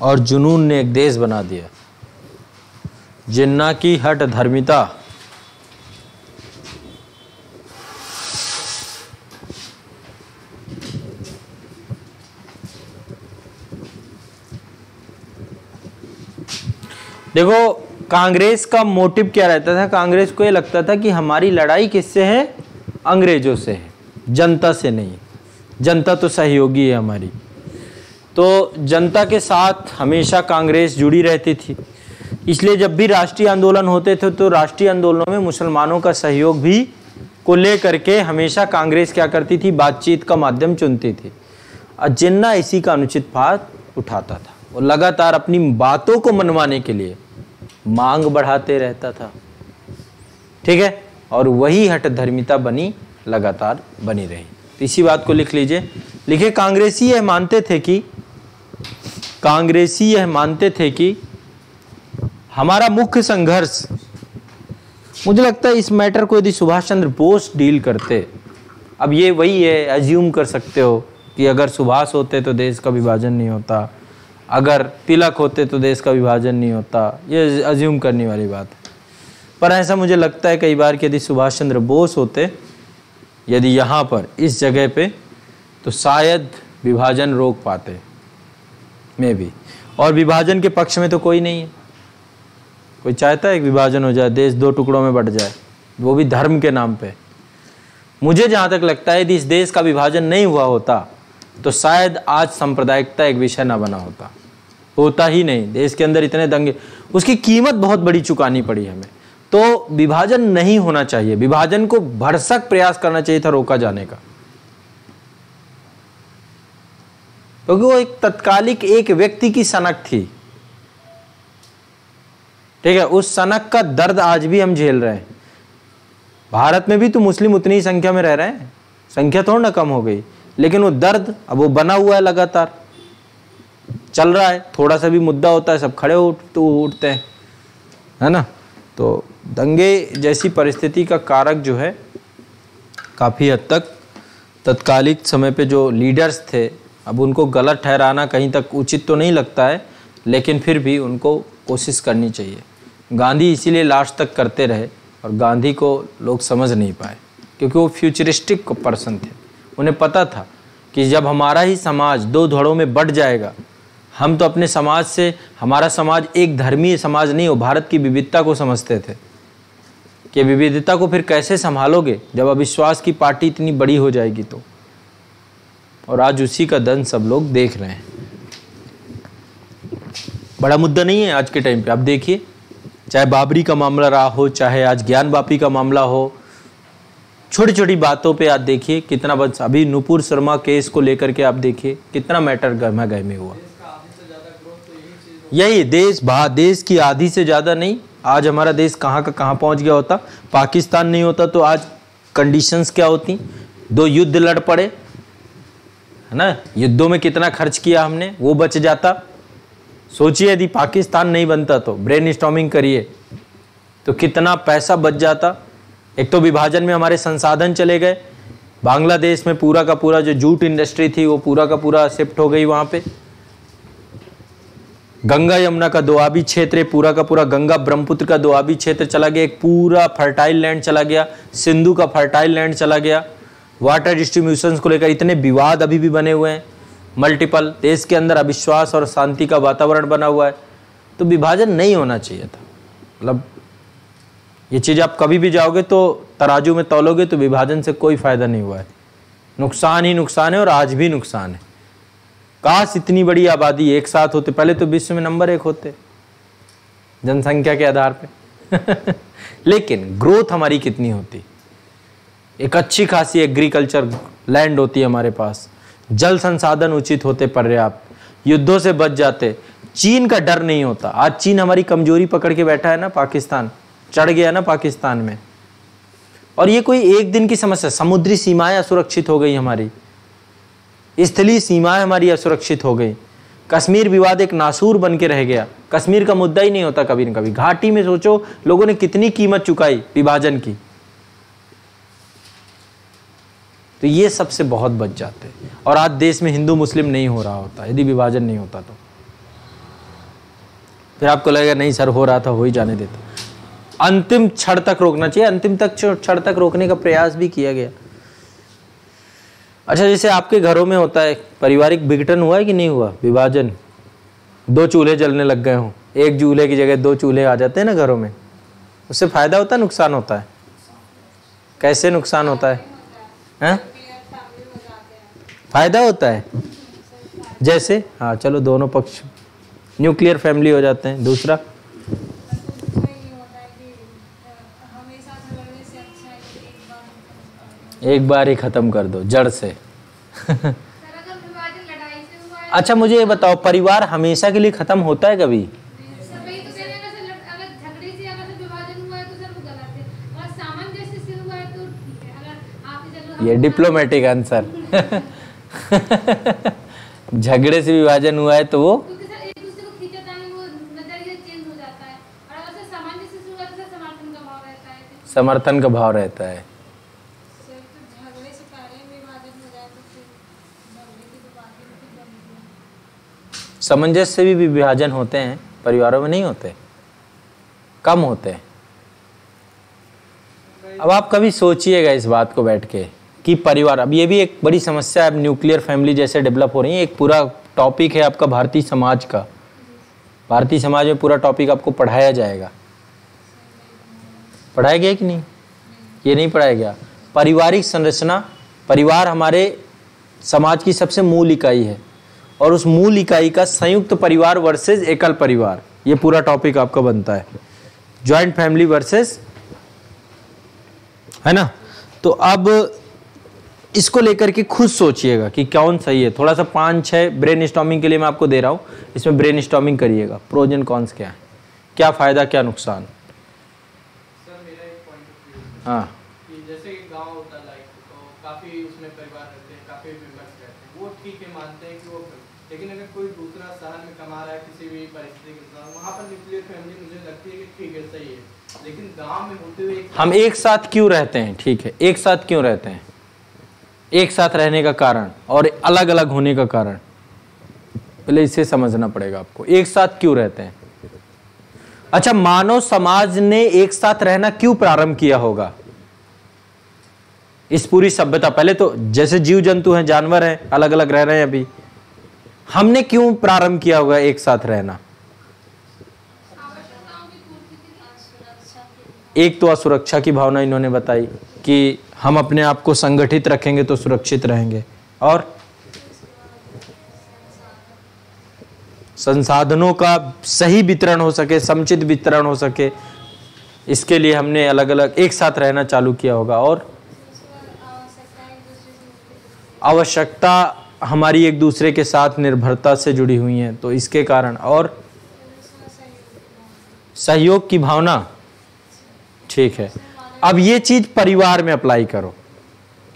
और जुनून ने एक देश बना दिया। जिन्ना की हठधर्मिता। देखो, कांग्रेस का मोटिव क्या रहता था? कांग्रेस को ये लगता था कि हमारी लड़ाई किससे है? अंग्रेजों से है, जनता से नहीं। जनता तो सहयोगी है हमारी, तो जनता के साथ हमेशा कांग्रेस जुड़ी रहती थी। इसलिए जब भी राष्ट्रीय आंदोलन होते थे तो राष्ट्रीय आंदोलनों में मुसलमानों का सहयोग भी को लेकर के हमेशा कांग्रेस क्या करती थी? बातचीत का माध्यम चुनती थी। और जिन्ना इसी का अनुचित फायदा उठाता था। वो लगातार अपनी बातों को मनवाने के लिए मांग बढ़ाते रहता था। ठीक है, और वही हठधर्मिता लगातार बनी रही। तो इसी बात को लिख लीजिए। लिखे, कांग्रेसी यह मानते थे कि हमारा मुख्य संघर्ष, मुझे लगता है इस मैटर को यदि सुभाष चंद्र बोस डील करते, अब ये वही है, अज्यूम कर सकते हो कि अगर सुभाष होते तो देश का विभाजन नहीं होता, अगर तिलक होते तो देश का विभाजन नहीं होता, ये अज्यूम करने वाली बात है। पर ऐसा मुझे लगता है कई बार कि यदि सुभाष चंद्र बोस होते यदि यहाँ पर इस जगह पे, तो शायद विभाजन रोक पाते, में भी। और विभाजन के पक्ष में तो कोई नहीं है। कोई चाहता है कि विभाजन हो जाए, देश दो टुकड़ों में बंट जाए, वो भी धर्म के नाम पे। मुझे जहाँ तक लगता है यदि इस देश का विभाजन नहीं हुआ होता तो शायद आज सांप्रदायिकता एक विषय ना बना होता ही नहीं। देश के अंदर इतने दंगे, उसकी कीमत बहुत बड़ी चुकानी पड़ी हमें। तो विभाजन नहीं होना चाहिए, विभाजन को भरसक प्रयास करना चाहिए था रोका जाने का, क्योंकि वो एक तत्कालिक एक व्यक्ति की सनक थी। ठीक है, उस सनक का दर्द आज भी हम झेल रहे हैं। भारत में भी तो मुस्लिम उतनी ही संख्या में रह रहे हैं, संख्या थोड़ा ना कम हो गई, लेकिन वो दर्द अब वो बना हुआ है, लगातार चल रहा है। थोड़ा सा भी मुद्दा होता है सब खड़े उठते हैं, है ना। तो दंगे जैसी परिस्थिति का कारक जो है काफ़ी हद तक तत्कालिक समय पे जो लीडर्स थे, अब उनको गलत ठहराना कहीं तक उचित तो नहीं लगता है, लेकिन फिर भी उनको कोशिश करनी चाहिए। गांधी इसीलिए लास्ट तक करते रहे और गांधी को लोग समझ नहीं पाए क्योंकि वो फ्यूचरिस्टिक पर्सन थे। उन्हें पता था कि जब हमारा ही समाज दो धड़ों में बट जाएगा, हम तो अपने समाज से, हमारा समाज एक धर्मीय समाज नहीं हो, भारत की विविधता को समझते थे कि विविधता को फिर कैसे संभालोगे जब अविश्वास की पार्टी इतनी बड़ी हो जाएगी तो। और आज उसी का दंड सब लोग देख रहे हैं। बड़ा मुद्दा नहीं है आज के टाइम पे। आप देखिए, चाहे बाबरी का मामला रहा हो, चाहे आज ज्ञान वापी का मामला हो, छोटी छोटी बातों पे आप देखिए कितना बस। अभी नुपुर शर्मा केस को लेकर के आप देखिए कितना मैटर गहमा गहमी हुआ। यही देश की आधी से ज़्यादा नहीं, आज हमारा देश कहाँ का कहाँ पहुँच गया होता। पाकिस्तान नहीं होता तो आज कंडीशंस क्या होती। 2 युद्ध लड़ पड़े, है ना, युद्धों में कितना खर्च किया हमने, वो बच जाता। सोचिए यदि पाकिस्तान नहीं बनता तो, ब्रेन स्टॉर्मिंग करिए तो कितना पैसा बच जाता। एक तो विभाजन में हमारे संसाधन चले गए, बांग्लादेश में पूरा का पूरा जो जूट इंडस्ट्री थी वो पूरा का पूरा शिफ्ट हो गई वहाँ पे। गंगा यमुना का दोआबी क्षेत्र, पूरा का पूरा गंगा ब्रह्मपुत्र का दोआबी क्षेत्र चला गया, एक पूरा फर्टाइल लैंड चला गया, सिंधु का फर्टाइल लैंड चला गया। वाटर डिस्ट्रीब्यूशंस को लेकर इतने विवाद अभी भी बने हुए हैं, मल्टीपल। देश के अंदर अविश्वास और शांति का वातावरण बना हुआ है। तो विभाजन नहीं होना चाहिए था। मतलब ये चीज़ आप कभी भी जाओगे तो तराजू में तौलोगे तो विभाजन से कोई फायदा नहीं हुआ है, नुकसान ही नुकसान है और आज भी नुकसान है। काश इतनी बड़ी आबादी एक साथ होते, पहले तो विश्व में नंबर 1 होते जनसंख्या के आधार पे लेकिन ग्रोथ हमारी कितनी होती, एक अच्छी खासी एग्रीकल्चर लैंड होती है हमारे पास, जल संसाधन उचित होते पर्याप्त, युद्धों से बच जाते, चीन का डर नहीं होता। आज चीन हमारी कमजोरी पकड़ के बैठा है ना, पाकिस्तान चढ़ गया ना पाकिस्तान में। और ये कोई एक दिन की समस्या, समुद्री सीमाएं असुरक्षित हो गई हमारी, स्थलीय सीमाएं हमारी असुरक्षित हो गई। कश्मीर विवाद एक नासूर बन के रह गया, कश्मीर का मुद्दा ही नहीं होता कभी न कभी। घाटी में सोचो लोगों ने कितनी कीमत चुकाई विभाजन की, तो ये सबसे बहुत बच जाते। और आज देश में हिंदू मुस्लिम नहीं हो रहा होता यदि विभाजन नहीं होता तो। फिर आपको लगेगा नहीं सर हो रहा था, हो ही जाने देता। अंतिम क्षण तक रोकना चाहिए, अंतिम क्षण तक रोकने का प्रयास भी किया गया। अच्छा, जैसे आपके घरों में होता है, पारिवारिक विघटन हुआ है कि नहीं हुआ, विभाजन, 2 चूल्हे जलने लग गए हों, एक चूल्हे की जगह 2 चूल्हे आ जाते हैं ना घरों में, उससे फायदा होता है नुकसान होता है? कैसे नुकसान होता है? हैं? फायदा होता है जैसे, हाँ चलो दोनों पक्ष न्यूक्लियर फैमिली हो जाते हैं। दूसरा एक बार ही खत्म कर दो जड़ से अच्छा मुझे ये बताओ, परिवार हमेशा के लिए खत्म होता है कभी? ये डिप्लोमेटिक आंसर झगड़े से विभाजन हुआ है तो वो समर्थन का भाव रहता है। सामंजस्य से भी विभाजन होते हैं, परिवारों में नहीं होते, कम होते हैं। अब आप कभी सोचिएगा इस बात को बैठ के कि परिवार, अब ये भी एक बड़ी समस्या है, अब न्यूक्लियर फैमिली जैसे डेवलप हो रही है। एक पूरा टॉपिक है आपका भारतीय समाज का, भारतीय समाज में पूरा टॉपिक आपको पढ़ाया जाएगा। पढ़ाया गया कि नहीं? ये नहीं पढ़ाया गया। पारिवारिक संरचना, परिवार हमारे समाज की सबसे मूल इकाई है और उस मूल इकाई का संयुक्त परिवार वर्सेस एकल परिवार, ये पूरा टॉपिक आपका बनता है। जॉइंट फैमिली वर्सेस, है ना? तो अब इसको लेकर के खुद सोचिएगा कि कौन सही है। थोड़ा सा 5-6 ब्रेन स्टॉर्मिंग के लिए मैं आपको दे रहा हूँ, इसमें ब्रेन स्टॉर्मिंग करिएगा। प्रोज एंड कॉन्स क्या है, क्या फायदा क्या नुकसान। सर मेरा एक पॉइंट ऑफ व्यू, हाँ, कि जैसे एक गांव होता है लाइक, तो काफ़ी उसमें परिवार रहते हैं, काफ़ी मेंबर्स रहते हैं, वो ठीक है मानते हैं कि वो, लेकिन अगर कोई दूसरा शहर में कमा रहा है किसी भी परिस्थिति के साथ, वहाँ पर न्यूक्लियर फैमिली मुझे लगती है कि ठीक है सही है, लेकिन गांव में होते हुए हम एक साथ क्यों रहते हैं? ठीक है, एक साथ क्यों रहते हैं? एक साथ रहने का कारण और अलग अलग होने का कारण, पहले इसे समझना पड़ेगा आपको। एक साथ क्यों रहते हैं? अच्छा, मानव समाज ने एक साथ रहना क्यों प्रारंभ किया होगा? इस पूरी सभ्यता, पहले तो जैसे जीव जंतु हैं, जानवर हैं, अलग अलग रह रहे हैं, अभी हमने क्यों प्रारंभ किया होगा एक साथ रहना? एक तो असुरक्षा की भावना इन्होंने बताई कि हम अपने आप को संगठित रखेंगे तो सुरक्षित रहेंगे, और संसाधनों का सही वितरण हो सके, समुचित वितरण हो सके, इसके लिए हमने अलग अलग एक साथ रहना चालू किया होगा। और आवश्यकता हमारी एक दूसरे के साथ निर्भरता से जुड़ी हुई है, तो इसके कारण, और सहयोग की भावना। ठीक है, अब ये चीज परिवार में अप्लाई करो।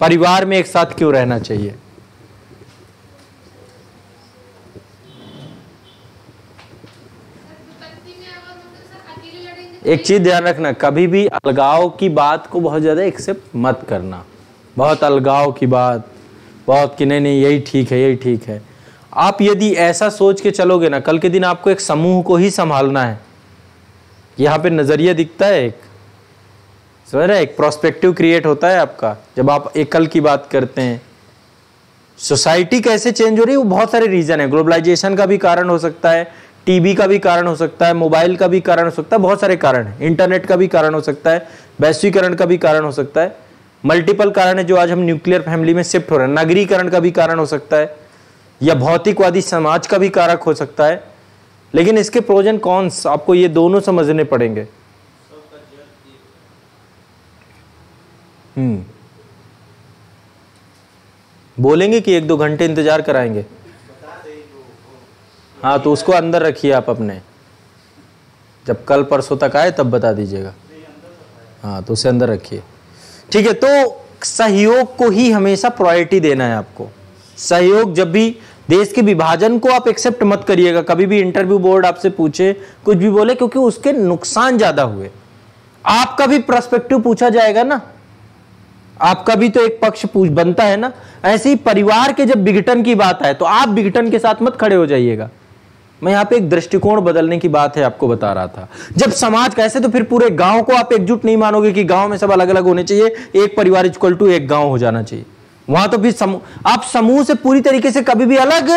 परिवार में एक साथ क्यों रहना चाहिए? एक चीज ध्यान रखना, कभी भी अलगाव की बात को बहुत ज्यादा एक्सेप्ट मत करना। बहुत अलगाव की बात, बहुत कि नहीं यही ठीक है, यही ठीक है। आप यदि ऐसा सोच के चलोगे ना, कल के दिन आपको एक समूह को ही संभालना है। यहाँ पे नजरिया दिखता है, एक समझ रहे, एक प्रोस्पेक्टिव क्रिएट होता है आपका जब आप एकल की बात करते हैं। सोसाइटी कैसे चेंज हो रही है, वो बहुत सारे रीजन है। ग्लोबलाइजेशन का भी कारण हो सकता है, टीबी का भी कारण हो सकता है, मोबाइल का भी कारण हो सकता है, बहुत सारे कारण है। इंटरनेट का भी कारण हो सकता है, वैश्वीकरण का भी कारण हो सकता है, मल्टीपल कारण है जो आज हम न्यूक्लियर फैमिली में शिफ्ट हो रहे हैं। नगरीकरण का भी कारण हो सकता है, या भौतिकवादी समाज का भी कारक हो सकता है। लेकिन इसके प्रोज एंड कॉन्स आपको ये दोनों समझने पड़ेंगे। बोलेंगे कि 1-2 घंटे इंतजार कराएंगे। हाँ, तो उसको अंदर रखिए आप अपने, जब कल परसों तक आए तब बता दीजिएगा। हाँ, तो उसे अंदर रखिए। ठीक है, तो सहयोग को ही हमेशा प्रायोरिटी देना है आपको। सहयोग, जब भी देश के विभाजन को आप एक्सेप्ट मत करिएगा। कभी भी इंटरव्यू बोर्ड आपसे पूछे, कुछ भी बोले, क्योंकि उसके नुकसान ज्यादा हुए। आपका भी पर्सपेक्टिव पूछा जाएगा ना, आपका भी तो एक पक्ष बनता है ना। ऐसे ही परिवार के जब विघटन की बात आए तो आप विघटन के साथ मत खड़े हो जाइएगा। मैं यहाँ पे एक दृष्टिकोण बदलने की बात है आपको बता रहा था। जब समाज का ऐसे, तो फिर पूरे गांव को आप एकजुट नहीं मानोगे कि गांव में सब अलग अलग होने चाहिए, एक परिवार इक्वल टू एक गांव हो जाना चाहिए। वहां तो फिर आप समूह से पूरी तरीके से कभी भी अलग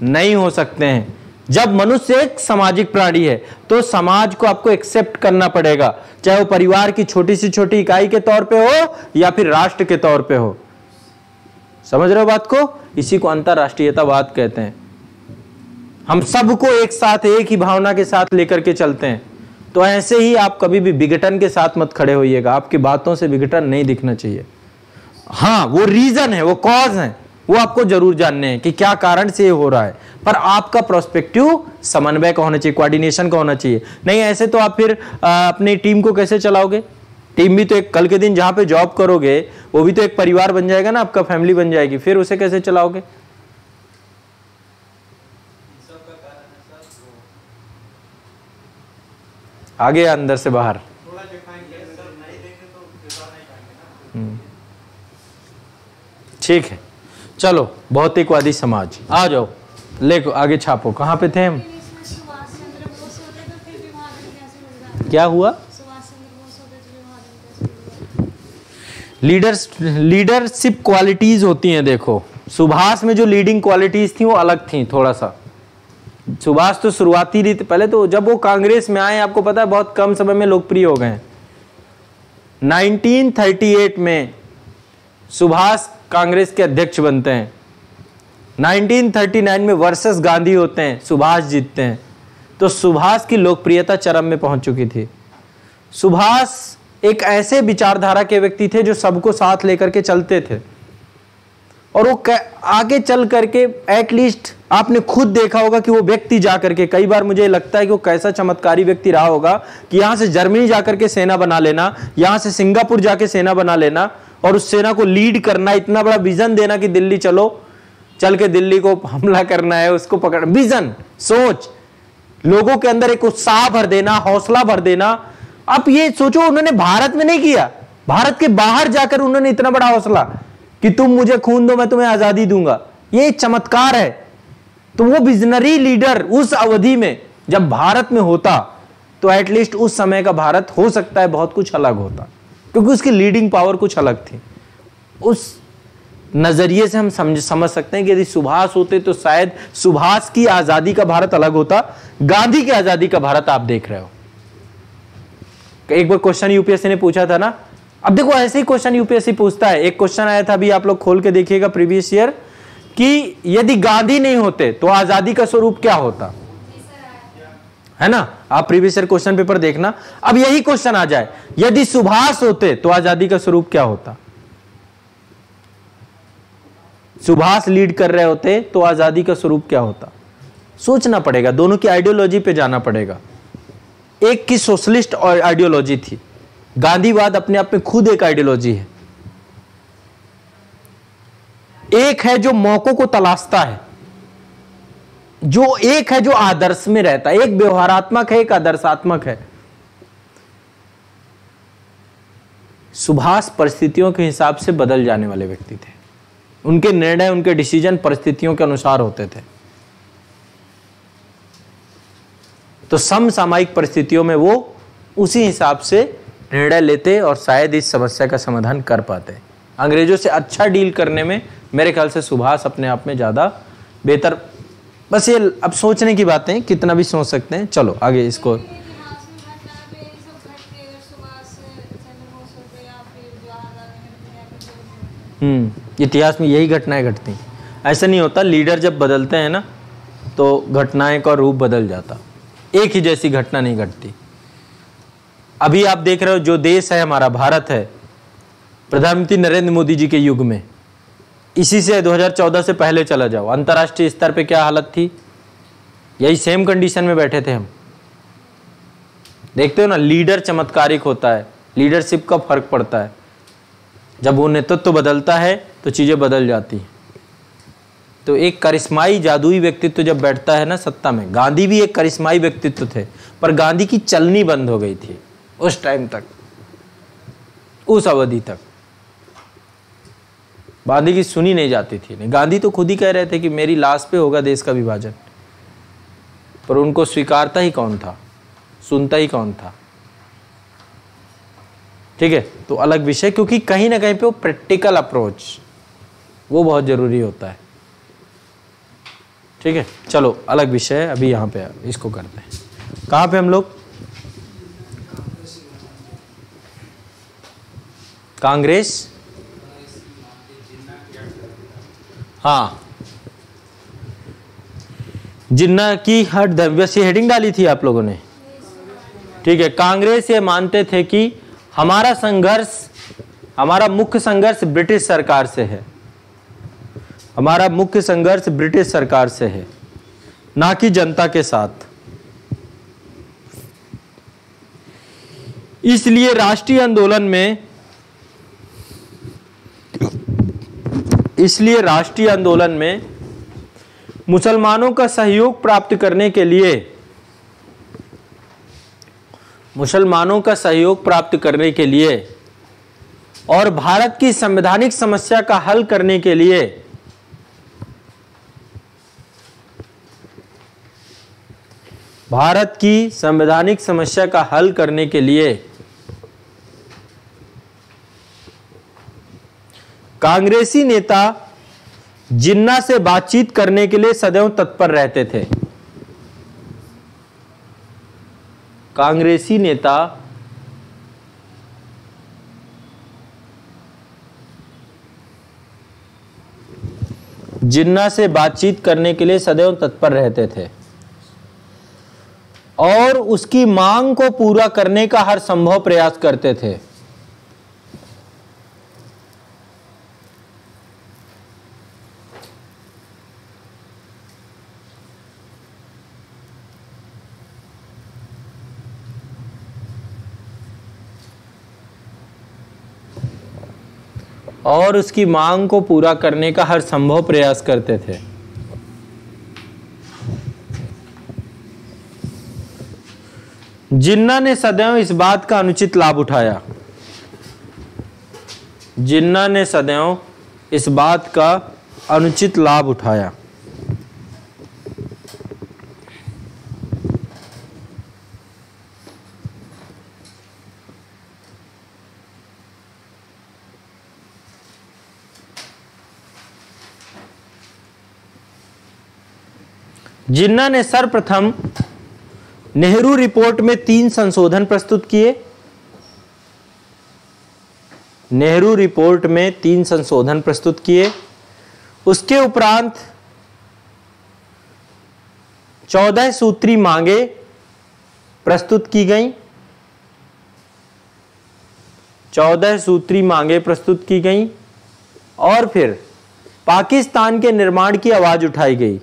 नहीं हो सकते हैं। जब मनुष्य एक सामाजिक प्राणी है तो समाज को आपको एक्सेप्ट करना पड़ेगा, चाहे वो परिवार की छोटी सी छोटी इकाई के तौर पे हो या फिर राष्ट्र के तौर पे हो। समझ रहे हो बात को? इसी को अंतरराष्ट्रीयतावाद कहते हैं। हम सबको एक साथ, एक ही भावना के साथ लेकर के चलते हैं। तो ऐसे ही आप कभी भी विघटन के साथ मत खड़े होइएगा। आपकी बातों से विघटन नहीं दिखना चाहिए। हाँ, वो रीजन है, वो कॉज है, वो आपको जरूर जानने हैं कि क्या कारण से ये हो रहा है। पर आपका प्रोस्पेक्टिव समन्वय का होना चाहिए, कोऑर्डिनेशन का होना चाहिए। नहीं ऐसे तो आप फिर अपनी टीम को कैसे चलाओगे? टीम भी तो एक, कल के दिन जहां पे जॉब करोगे वो भी तो एक परिवार बन जाएगा ना, आपका फैमिली बन जाएगी। फिर उसे कैसे चलाओगे? आगे अंदर से बाहर। ठीक है, चलो भौतिकवादी समाज आ जाओ, लेको आगे छापो। कहाँ पे थे हम? क्या हुआ? लीडरशिप क्वालिटीज होती हैं। देखो, सुभाष में जो लीडिंग क्वालिटीज थी वो अलग थी थोड़ा सा। सुभाष तो शुरुआती रीत, पहले तो जब वो कांग्रेस में आए, आपको पता है बहुत कम समय में लोकप्रिय हो गए। 1938 में सुभाष कांग्रेस के अध्यक्ष बनते हैं। 1939 में वर्सेस गांधी होते हैं, सुभाष जीतते हैं। तो सुभाष की लोकप्रियता चरम में पहुंच चुकी थी। सुभाष एक ऐसे विचारधारा के व्यक्ति थे जो सबको साथ लेकर के चलते थे, और वो आगे चल करके एटलीस्ट आपने खुद देखा होगा कि वो व्यक्ति जाकर के, कई बार मुझे लगता है कि वो कैसा चमत्कारी व्यक्ति रहा होगा कि यहां से जर्मनी जाकर के सेना बना लेना, यहां से सिंगापुर जाके सेना बना लेना, और उस सेना को लीड करना, इतना बड़ा विजन देना कि दिल्ली चलो, चल के दिल्ली को हमला करना है, उसको पकड़, विजन, सोच, लोगों के अंदर एक उत्साह भर देना, हौसला भर देना। अब ये सोचो, उन्होंने भारत में नहीं किया, भारत के बाहर जाकर उन्होंने इतना बड़ा हौसला कि तुम मुझे खून दो मैं तुम्हें आजादी दूंगा। ये चमत्कार है। तो वो विजनरी लीडर उस अवधि में जब भारत में होता तो एटलीस्ट उस समय का भारत हो सकता है बहुत कुछ अलग होता, क्योंकि उसकी लीडिंग पावर कुछ अलग थी। उस नजरिए से हम समझ सकते हैं कि यदि सुभाष होते तो शायद सुभाष की आजादी का भारत अलग होता, गांधी की आजादी का भारत आप देख रहे हो। एक बार क्वेश्चन यूपीएससी ने पूछा था ना, अब देखो ऐसे ही क्वेश्चन यूपीएससी पूछता है। एक क्वेश्चन आया था, अभी आप लोग खोल के देखिएगा प्रीवियस ईयर, कि यदि गांधी नहीं होते तो आजादी का स्वरूप क्या होता, है ना। आप प्रीवियस ईयर क्वेश्चन पेपर देखना। अब यही क्वेश्चन आ जाए, यदि सुभाष होते तो आजादी का स्वरूप क्या होता। सुभाष लीड कर रहे होते तो आजादी का स्वरूप क्या होता। सोचना पड़ेगा, दोनों की आइडियोलॉजी पे जाना पड़ेगा। एक की सोशलिस्ट आइडियोलॉजी थी, गांधीवाद अपने आप में खुद एक आइडियोलॉजी है। एक है जो मौकों को तलाशता है, जो एक है जो आदर्श में रहता है। एक व्यवहारात्मक है, एक आदर्शात्मक है। सुभाष परिस्थितियों के हिसाब से बदल जाने वाले व्यक्ति थे। उनके निर्णय, उनके डिसीजन परिस्थितियों के अनुसार होते थे। तो समसामयिक परिस्थितियों में वो उसी हिसाब से निर्णय लेते और शायद इस समस्या का समाधान कर पाते। अंग्रेजों से अच्छा डील करने में मेरे ख्याल से सुभाष अपने आप में ज़्यादा बेहतर। बस ये अब सोचने की बातें, कितना भी सोच सकते हैं। चलो आगे इसको। इतिहास में यही घटनाएं घटती। ऐसा नहीं होता, लीडर जब बदलते हैं ना तो घटनाएं का रूप बदल जाता, एक ही जैसी घटना नहीं घटती। अभी आप देख रहे हो जो देश है हमारा भारत है, प्रधानमंत्री नरेंद्र मोदी जी के युग में, इसी से 2014 से पहले चला जाओ, अंतर्राष्ट्रीय स्तर पे क्या हालत थी। यही सेम कंडीशन में बैठे थे हम। देखते हो ना, लीडर चमत्कारिक होता है, लीडरशिप का फर्क पड़ता है। जब वो नेतृत्व बदलता है तो चीज़ें बदल जाती हैं। तो एक करिश्माई जादुई व्यक्तित्व जब बैठता है ना सत्ता में, गांधी भी एक करिश्माई व्यक्तित्व थे, पर गांधी की चलनी बंद हो गई थी उस टाइम तक, उस अवधि तक गांधी की सुनी नहीं जाती थी। गांधी तो खुद ही कह रहे थे कि मेरी लाश पे होगा देश का विभाजन, पर उनको स्वीकारता ही कौन था, सुनता ही कौन था। ठीक है, तो अलग विषय, क्योंकि कहीं ना कहीं पे वो प्रैक्टिकल अप्रोच वो बहुत जरूरी होता है। ठीक है, चलो अलग विषय है, अभी यहाँ पे इसको करते हैं। कहाँ पे हम लोग? कांग्रेस, हाँ, जिन्ना की हट बस ये हेडिंग डाली थी आप लोगों ने। ठीक है, कांग्रेस ये मानते थे कि हमारा संघर्ष, हमारा मुख्य संघर्ष ब्रिटिश सरकार से है, हमारा मुख्य संघर्ष ब्रिटिश सरकार से है, ना कि जनता के साथ। इसलिए राष्ट्रीय आंदोलन में मुसलमानों का सहयोग प्राप्त करने के लिए, मुसलमानों का सहयोग प्राप्त करने के लिए और भारत की संवैधानिक समस्या का हल करने के लिए भारत की संवैधानिक समस्या का हल करने के लिए कांग्रेसी नेता जिन्ना से बातचीत करने के लिए सदैव तत्पर रहते थे। कांग्रेसी नेता जिन्ना से बातचीत करने के लिए सदैव तत्पर रहते थे और उसकी मांग को पूरा करने का हर संभव प्रयास करते थे। और उसकी मांग को पूरा करने का हर संभव प्रयास करते थे। जिन्ना ने सदैव इस बात का अनुचित लाभ उठाया, जिन्ना ने सदैव इस बात का अनुचित लाभ उठाया। जिन्ना ने सर्वप्रथम नेहरू रिपोर्ट में 3 संशोधन प्रस्तुत किए। नेहरू रिपोर्ट में 3 संशोधन प्रस्तुत किए। उसके उपरांत 14 सूत्री मांगे प्रस्तुत की गई। 14 सूत्री मांगे प्रस्तुत की गई और फिर पाकिस्तान के निर्माण की आवाज उठाई गई।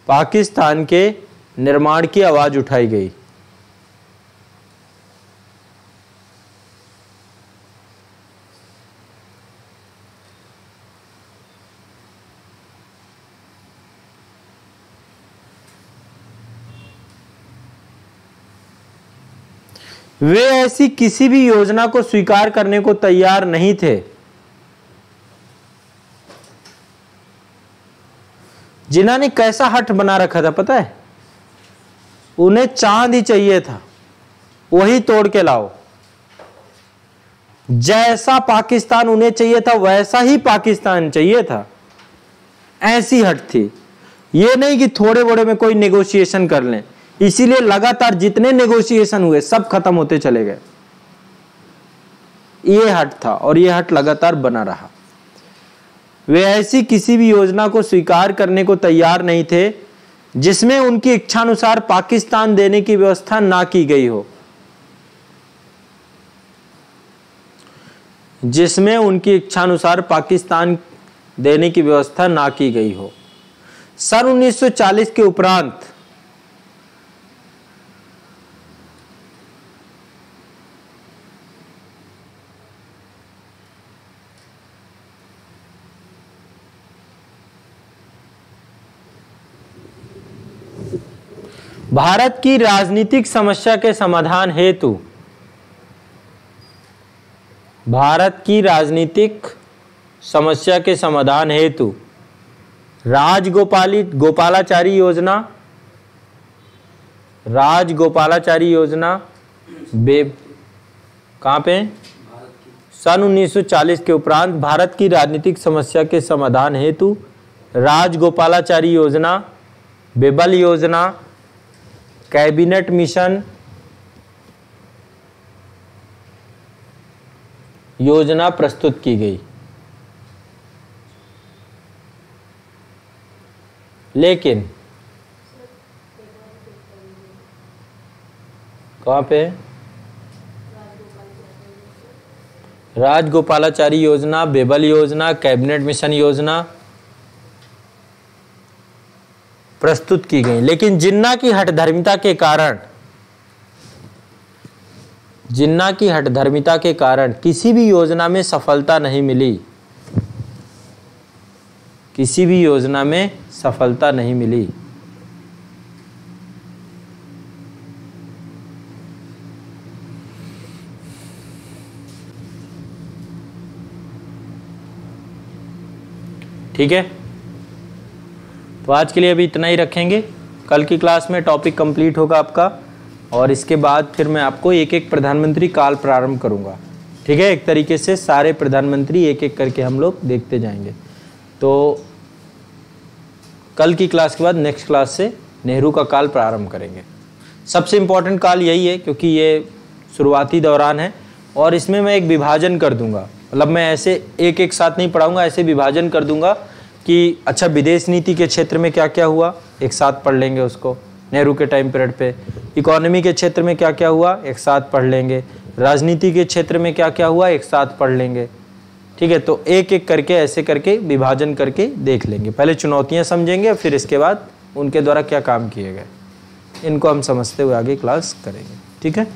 पाकिस्तान के निर्माण की आवाज उठाई गई। वे ऐसी किसी भी योजना को स्वीकार करने को तैयार नहीं थे जिन्होंने कैसा हट बना रखा था पता है? उन्हें चांद ही चाहिए था, वही तोड़ के लाओ। जैसा पाकिस्तान उन्हें चाहिए था वैसा ही पाकिस्तान चाहिए था, ऐसी हट थी। ये नहीं कि थोड़े बड़े में कोई नेगोशिएशन कर लें। इसीलिए लगातार जितने नेगोशिएशन हुए सब खत्म होते चले गए। ये हट था और ये हट लगातार बना रहा। वे ऐसी किसी भी योजना को स्वीकार करने को तैयार नहीं थे जिसमें उनकी इच्छानुसार पाकिस्तान देने की व्यवस्था ना की गई हो। जिसमें उनकी इच्छानुसार पाकिस्तान देने की व्यवस्था ना की गई हो। सन 1940 के उपरांत भारत की राजनीतिक समस्या के समाधान हेतु राजगोपालाचारी योजना कहाँ पे? सन 1940 के उपरांत भारत की राजनीतिक समस्या के समाधान हेतु राजगोपालाचारी योजना, बेबल योजना, कैबिनेट मिशन योजना प्रस्तुत की गई। लेकिन कहाँ पे? राजगोपालाचारी योजना, बेबल योजना, कैबिनेट मिशन योजना प्रस्तुत की गई। लेकिन जिन्ना की हठधर्मिता के कारण किसी भी योजना में सफलता नहीं मिली। किसी भी योजना में सफलता नहीं मिली। ठीक है, तो आज के लिए अभी इतना ही रखेंगे। कल की क्लास में टॉपिक कंप्लीट होगा आपका और इसके बाद फिर मैं आपको एक एक प्रधानमंत्री काल प्रारंभ करूंगा। ठीक है, एक तरीके से सारे प्रधानमंत्री एक एक करके हम लोग देखते जाएंगे। तो कल की क्लास के बाद नेक्स्ट क्लास से नेहरू का काल प्रारंभ करेंगे। सबसे इम्पोर्टेंट काल यही है क्योंकि ये शुरुआती दौरान है और इसमें मैं एक विभाजन कर दूंगा। मतलब मैं ऐसे एक एक साथ नहीं पढ़ाऊंगा, ऐसे विभाजन कर दूंगा कि अच्छा विदेश नीति के क्षेत्र में क्या क्या हुआ एक साथ पढ़ लेंगे उसको नेहरू के टाइम पीरियड पे। इकोनॉमी के क्षेत्र में क्या क्या हुआ एक साथ पढ़ लेंगे। राजनीति के क्षेत्र में क्या क्या हुआ एक साथ पढ़ लेंगे। ठीक है, तो एक एक करके ऐसे करके विभाजन करके देख लेंगे। पहले चुनौतियां समझेंगे फिर इसके बाद उनके द्वारा क्या काम किए गए, इनको हम समझते हुए आगे क्लास करेंगे। ठीक है।